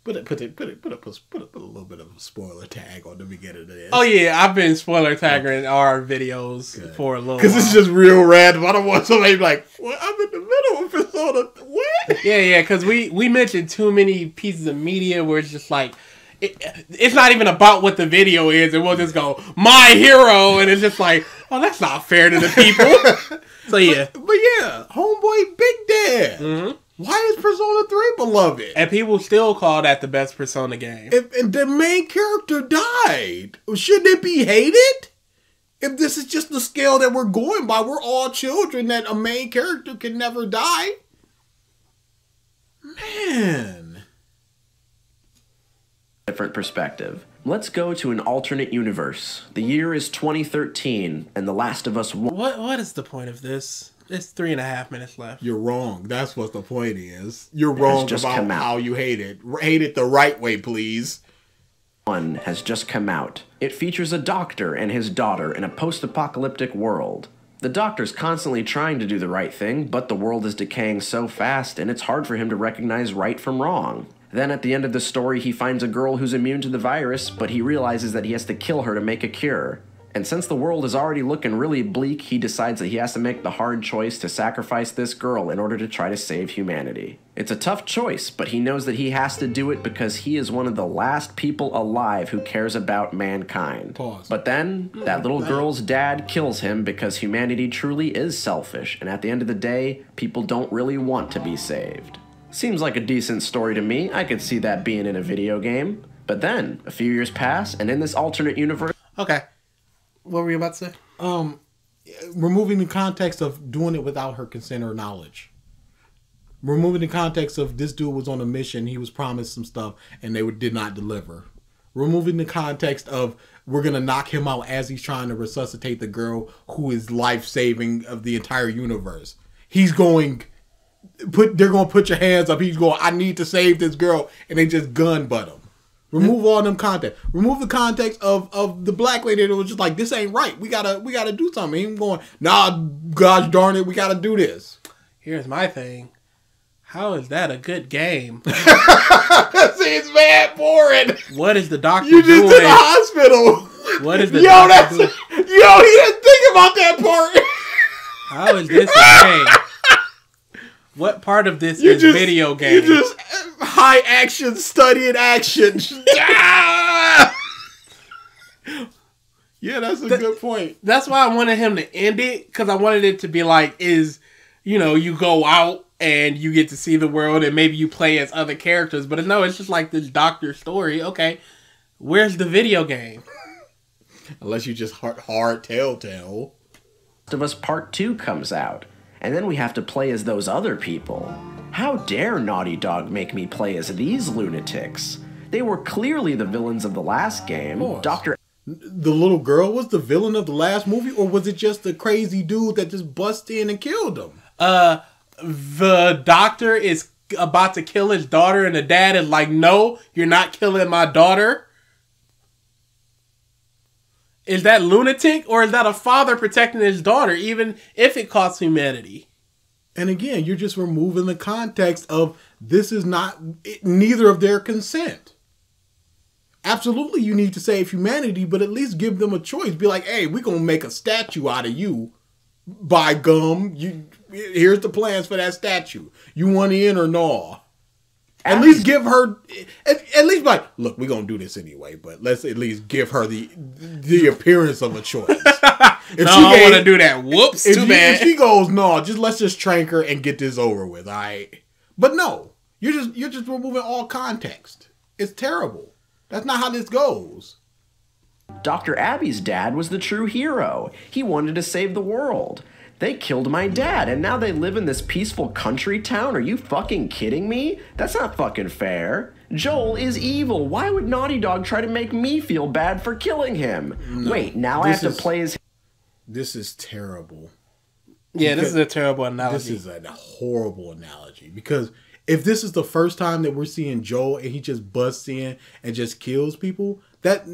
Put a little bit of a spoiler tag on the beginning of this. Oh yeah, I've been spoiler tagging our videos for a little while. Because it's just real random. I don't want somebody to be like, well, I'm in the middle of Persona. What? Yeah, because we mentioned too many pieces of media where it's just like, it's not even about what the video is, and we'll just go, my hero, and it's just like, oh, that's not fair to the people. So yeah. But yeah, Homeboy Big Dad. Mm-hmm. Why is Persona 3 beloved? And people still call that the best Persona game. And the main character died. Shouldn't it be hated? If this is just the scale that we're going by, we're all children, that a main character can never die. Man. Different perspective. Let's go to an alternate universe. The year is 2013, and The Last of Us... What is the point of this? It's 3.5 minutes left. You're wrong. That's what the point is. You're wrong about how you hate it. Hate it the right way, please. One has just come out. It features a doctor and his daughter in a post-apocalyptic world. The doctor's constantly trying to do the right thing, but the world is decaying so fast, and it's hard for him to recognize right from wrong. Then at the end of the story, he finds a girl who's immune to the virus, but he realizes that he has to kill her to make a cure. And since the world is already looking really bleak, he decides that he has to make the hard choice to sacrifice this girl in order to try to save humanity. It's a tough choice, but he knows that he has to do it because he is one of the last people alive who cares about mankind. Pause. But then, that little girl's dad kills him because humanity truly is selfish, and at the end of the day, people don't really want to be saved. Seems like a decent story to me. I could see that being in a video game. But then, a few years pass, and in this alternate universe... Okay. What were you about to say? Removing the context of doing it without her consent or knowledge. Removing the context of this dude was on a mission, he was promised some stuff, and they did not deliver. Removing the context of we're going to knock him out as he's trying to resuscitate the girl who is life-saving of the entire universe. He's going... They're going to put your hands up. He's going, I need to save this girl, and they just gun butt him. Remove all them context. Remove the context of the black lady that was just like, this ain't right. We gotta do something. He's going, nah, gosh darn it, we gotta do this. Here's my thing. How is that a good game? See, it's mad boring. What is the doctor you doing? You just in the hospital. What is the doctor doing? He didn't think about that part. How is this a game? What part of this is video game? You just high action, studying action. Yeah, that's a good point. That's why I wanted him to end it, because I wanted it to be like, you go out and you get to see the world and maybe you play as other characters. But no, it's just like this doctor story. Okay, where's the video game? Unless you just hard telltale. Last of Us Part 2 comes out. And then we have to play as those other people. How dare Naughty Dog make me play as these lunatics? They were clearly the villains of the last game. The little girl was the villain of the last movie, or was it just the crazy dude that just busted in and killed him? The doctor is about to kill his daughter, and the dad is like, no, you're not killing my daughter. Is that lunatic, or is that a father protecting his daughter, even if it costs humanity? And again, you're just removing the context of this is not neither of their consent. Absolutely, you need to save humanity, but at least give them a choice. Be like, hey, we're going to make a statue out of you. By gum, here's the plans for that statue. You want in or no? At least give her, at least like, look, we're going to do this anyway, but let's at least give her the appearance of a choice. If no, I don't want to do that. Whoops, too bad. If she goes, no, let's just trank her and get this over with, all right? But no, you're just removing all context. It's terrible. That's not how this goes. Dr. Abby's dad was the true hero. He wanted to save the world. They killed my dad, and now they live in this peaceful country town? Are you fucking kidding me? That's not fucking fair. Joel is evil. Why would Naughty Dog try to make me feel bad for killing him? No, wait, now I have to play as... This is terrible. Yeah, this is a terrible analogy. This is a horrible analogy, because if this is the first time that we're seeing Joel and he just busts in and just kills people, that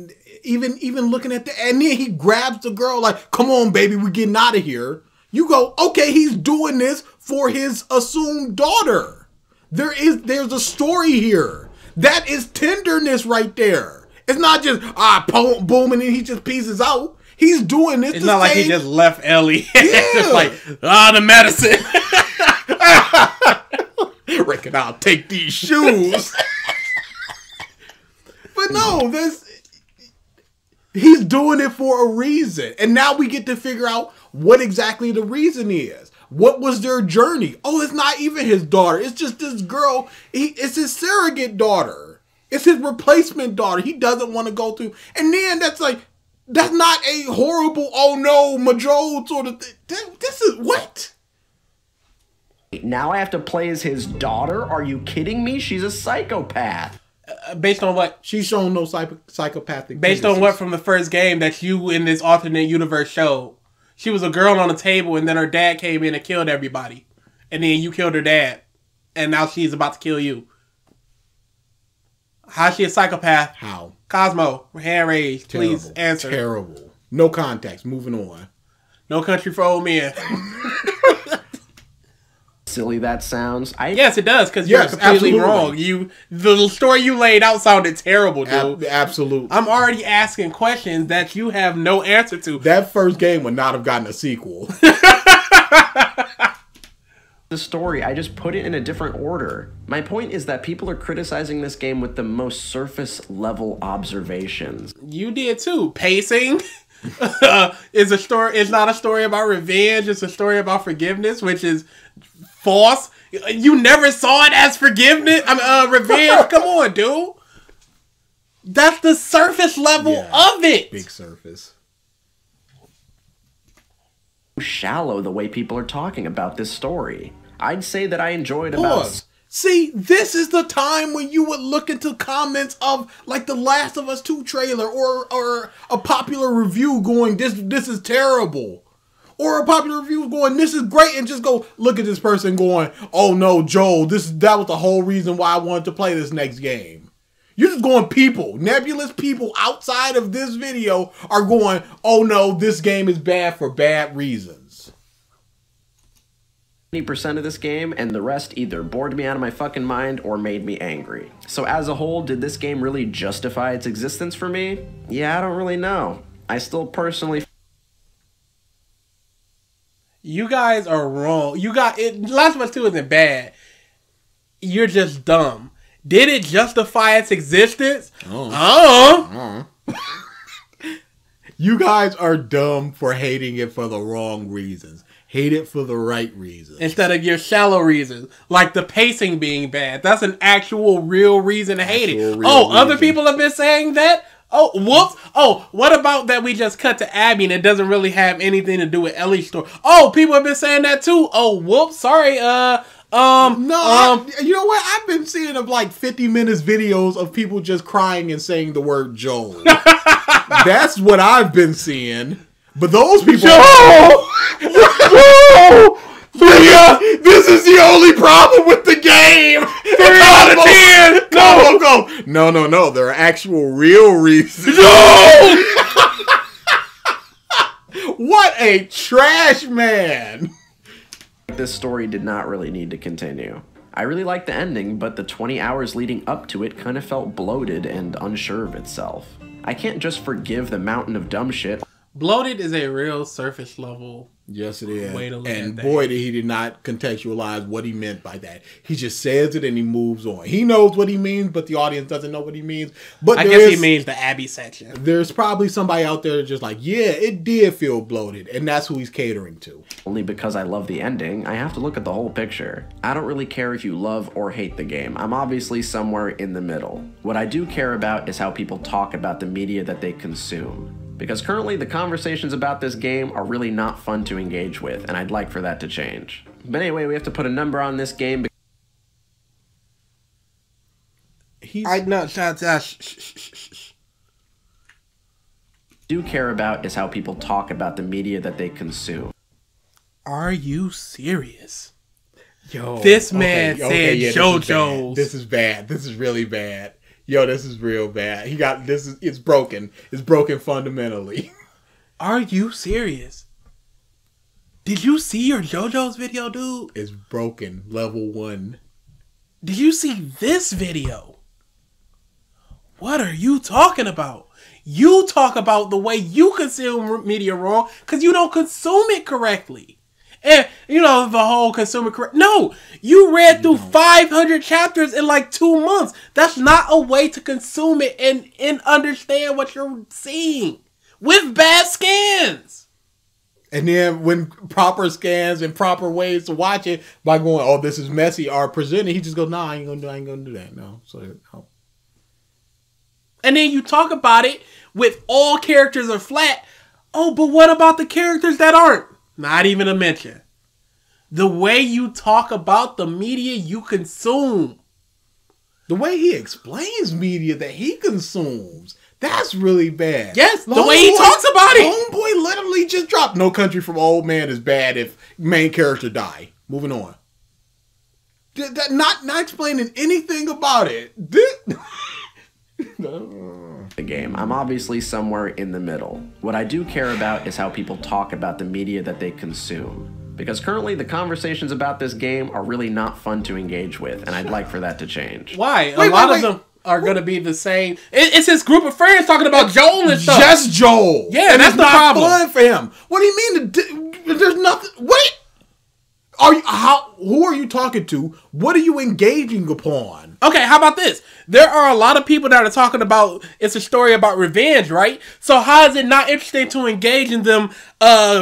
even looking at and then he grabs the girl like, come on, baby, we're getting out of here. You go, okay, he's doing this for his assumed daughter. There's a story here. That is tenderness right there. It's not just boom, and then he just pieces out. He's doing this. It's not like he just left Ellie. It's just like, the medicine. Reckon I'll take these shoes. But no, he's doing it for a reason. And now we get to figure out what exactly the reason is. What was their journey? Oh, it's not even his daughter. It's just this girl. It's his surrogate daughter. It's his replacement daughter. He doesn't want to go through. And then that's not a horrible, oh no, Majol sort of thing. This is what? Now I have to play as his daughter? Are you kidding me? She's a psychopath. Based on what? She's shown no psychopathic. Based on what from the first game that you in this alternate universe showed? She was a girl on a table and then her dad came in and killed everybody. And then you killed her dad. And now she's about to kill you. How's she a psychopath? How? Cosmo, hand raised. Terrible. Please answer. Terrible. No context. Moving on. No Country for Old Men. Silly that sounds. Yes, it does, because you're completely wrong. The story you laid out sounded terrible, dude. Absolutely. I'm already asking questions that you have no answer to. That first game would not have gotten a sequel. The story, I just put it in a different order. My point is that people are criticizing this game with the most surface level observations. You did too. Pacing is not a story about revenge. It's a story about forgiveness, which is false. You never saw it as forgiveness. Revenge. Come on, dude. That's the surface level of it. Big surface. Shallow the way people are talking about this story. I'd say that I enjoyed about... See, this is the time when you would look into comments of like the Last of Us 2 trailer or a popular review going, this is terrible. Or a popular review going, this is great, and just go look at this person going, oh no, Joel, that was the whole reason why I wanted to play this next game. You're just going, nebulous people outside of this video are going, oh no, this game is bad for bad reasons. 90% of this game, and the rest either bored me out of my fucking mind or made me angry. So as a whole, did this game really justify its existence for me? Yeah, I don't really know. I still personally... You guys are wrong. Last of Us 2 isn't bad. You're just dumb. Did it justify its existence? You guys are dumb for hating it for the wrong reasons. Hate it for the right reasons. Instead of your shallow reasons. Like the pacing being bad. That's an actual real reason to hate it. Other people have been saying that? Oh, whoops. Oh, what about that we just cut to Abby and it doesn't really have anything to do with Ellie's story? Oh, people have been saying that too. Oh, whoops. Sorry. You know what? I've been seeing like 50 minutes videos of people just crying and saying the word Joel. That's what I've been seeing. But those people... Joel! Joel! This is the only problem with the game! 3 out of 10! No. There are actual real reasons. No! What a trash man! This story did not really need to continue. I really liked the ending, but the 20 hours leading up to it kind of felt bloated and unsure of itself. I can't just forgive the mountain of dumb shit. Bloated is a real surface level. Yes, it is. Way to look and at boy, did he did not contextualize what he meant by that. He just says it and he moves on. He knows what he means, but the audience doesn't know what he means. But I guess he means the Abby section. There's probably somebody out there that's just like, yeah, it did feel bloated, and that's who he's catering to. Only because I love the ending, I have to look at the whole picture. I don't really care if you love or hate the game. I'm obviously somewhere in the middle. What I do care about is how people talk about the media that they consume. Because currently the conversations about this game are really not fun to engage with, and I'd like for that to change. But anyway, we have to put a number on this game. Do care about is how people talk about the media that they consume. Are you serious? Yo, This man said yeah, JoJo's. This is bad. This is really bad. Yo, this is real bad. It's broken. It's broken fundamentally. Are you serious? Did you see your JoJo's video, dude? It's broken. Level 1. Did you see this video? What are you talking about? You talk about the way you consume media wrong because you don't consume it correctly. And, the whole consumer correct. No, you read through 500 chapters in like 2 months. That's not a way to consume it and understand what you're seeing with bad scans. And then when proper scans and proper ways to watch it by going, oh, this is messy, are presented, he just goes, nah, I ain't gonna do that. No. No. And then you talk about it with all characters are flat. Oh, but what about the characters that aren't? Not even a mention. The way you talk about the media you consume. The way he explains media that he consumes. That's really bad. Yes, the way he talks about it. Homeboy literally just dropped No Country for Old Men is bad if main character die. Moving on. Not explaining anything about it. The game. I'm obviously somewhere in the middle. What I do care about is how people talk about the media that they consume. Because currently the conversations about this game are really not fun to engage with, and I'd like for that to change. Why? A lot of them are going to be the same. It's his group of friends talking about Joel and stuff. Just Joel. Yeah, and that's it's the not problem. fun for him. What do you mean? There's nothing. What? Who are you talking to? What are you engaging upon? Okay, how about this? There are a lot of people that are talking about it's a story about revenge, right? So how is it not interesting to engage in them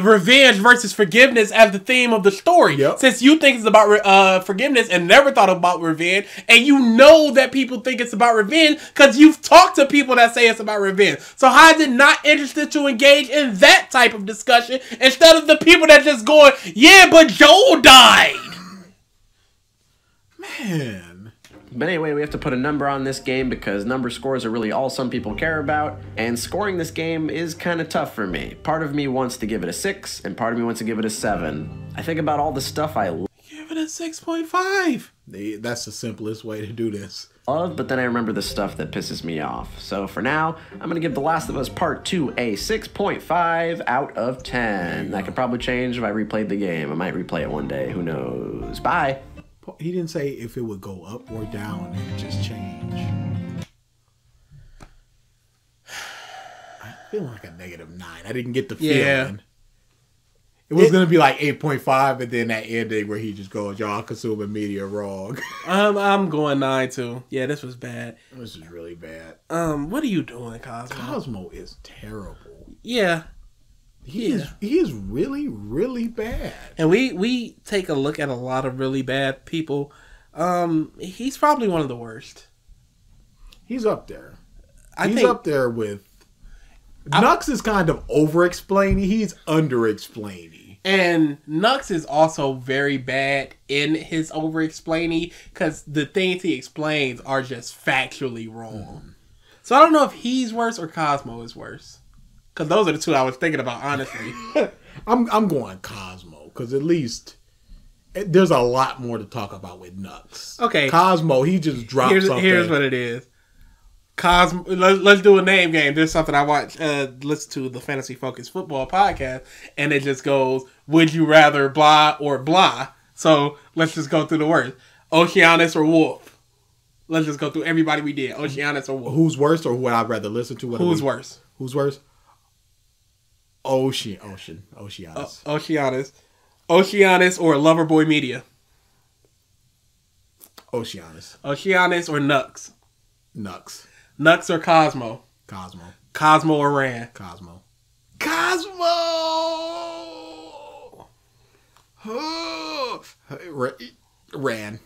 revenge versus forgiveness as the theme of the story? Yep. Since you think it's about forgiveness and never thought about revenge, and you know that people think it's about revenge because you've talked to people that say it's about revenge. So how is it not interested to engage in that type of discussion instead of the people that just going, yeah, but Joel died? Man. But anyway, we have to put a number on this game because number scores are really all some people care about, and scoring this game is kind of tough for me. Part of me wants to give it a 6, and part of me wants to give it a 7. I think about all the stuff I Give it a 6.5. That's the simplest way to do this. love, but then I remember the stuff that pisses me off. So for now, I'm going to give The Last of Us Part 2 a 6.5 out of 10. That could probably change if I replayed the game. I might replay it one day. Who knows? Bye. He didn't say if it would go up or down and just change. I feel like a -9. I didn't get the feeling. It was going to be like 8.5 and then that ending where he just goes, y'all consuming media wrong. I'm going 9 too. Yeah, this was bad. This is really bad. What are you doing, Cosmo? Cosmo is terrible. Yeah. He is really, really bad. And we take a look at a lot of really bad people. He's probably one of the worst. He's up there. He's He's up there with... Nux is kind of over-explaining. He's under-explaining. And Nux is also very bad in his over-explaining because the things he explains are just factually wrong. So I don't know if he's worse or Cosmo is worse. Because those are the two I was thinking about, honestly. I'm going Cosmo because at least there's a lot more to talk about with Nux. Okay. Cosmo, he just dropped something. Here's what it is. Cosmo, let's do a name game. There's something I watch, listen to the Fantasy Focus Football podcast, and it just goes, would you rather blah or blah? So let's just go through the words. Oceanus or Wolf? Let's just go through everybody we did. Oceanus or Wolf? Who's worse or what I'd rather listen to? Who's worse? Who's worse? Oceanus. Oceanus or Loverboy Media? Oceanus. Oceanus or Nux? Nux. Nux or Cosmo? Cosmo. Cosmo or Ran? Cosmo. Cosmo! Ran.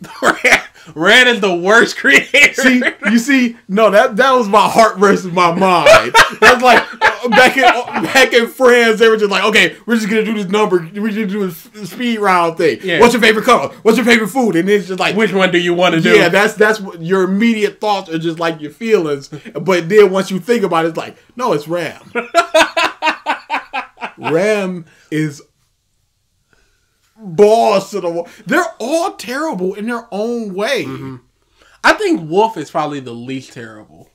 Ran is the worst creator. See, no, that was my heart versus my mind. That's like back in Friends, they were just like, okay, we're just gonna do this number, we're just gonna do a speed round thing. Yeah. What's your favorite color? What's your favorite food? And it's just like, which one do you want to do? Yeah, that's what your immediate thoughts are, just like your feelings. But then once you think about it, it's like, no, it's Ram. Ram is Boss of the wall. They're all terrible in their own way. Mm-hmm. I think Wolf is probably the least terrible.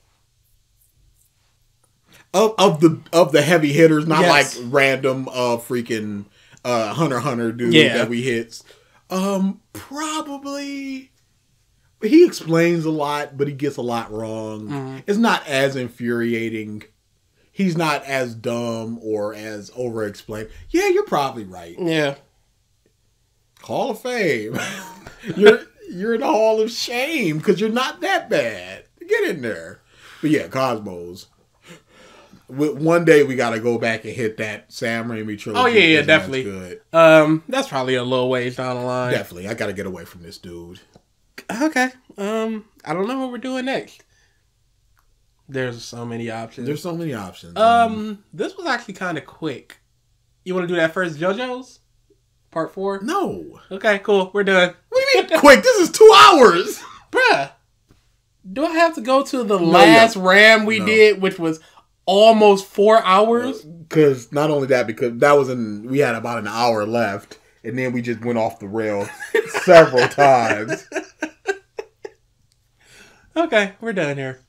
Of the heavy hitters, not Yes. like random freaking Hunter dude that we hits. Probably he explains a lot, but he gets a lot wrong. Mm-hmm. It's not as infuriating. He's not as dumb or as over explained. Yeah, you're probably right. Yeah. Hall of Fame. You're in the Hall of Shame because you're not that bad. Get in there. But yeah, Cosmos. One day we got to go back and hit that Sam Raimi trilogy. Oh yeah, definitely. Good. That's probably a little ways down the line. Definitely. I got to get away from this dude. Okay. I don't know what we're doing next. There's so many options. There's so many options. This was actually kind of quick. You want to do that first, JoJo's? Part 4? No. Okay, cool. We're done. What do you mean quick? This is 2 hours. Bruh. Do I have to go to the last RAM we did, which was almost 4 hours? Because not only that, because we had about an hour left, and then we just went off the rails several times. Okay, we're done here.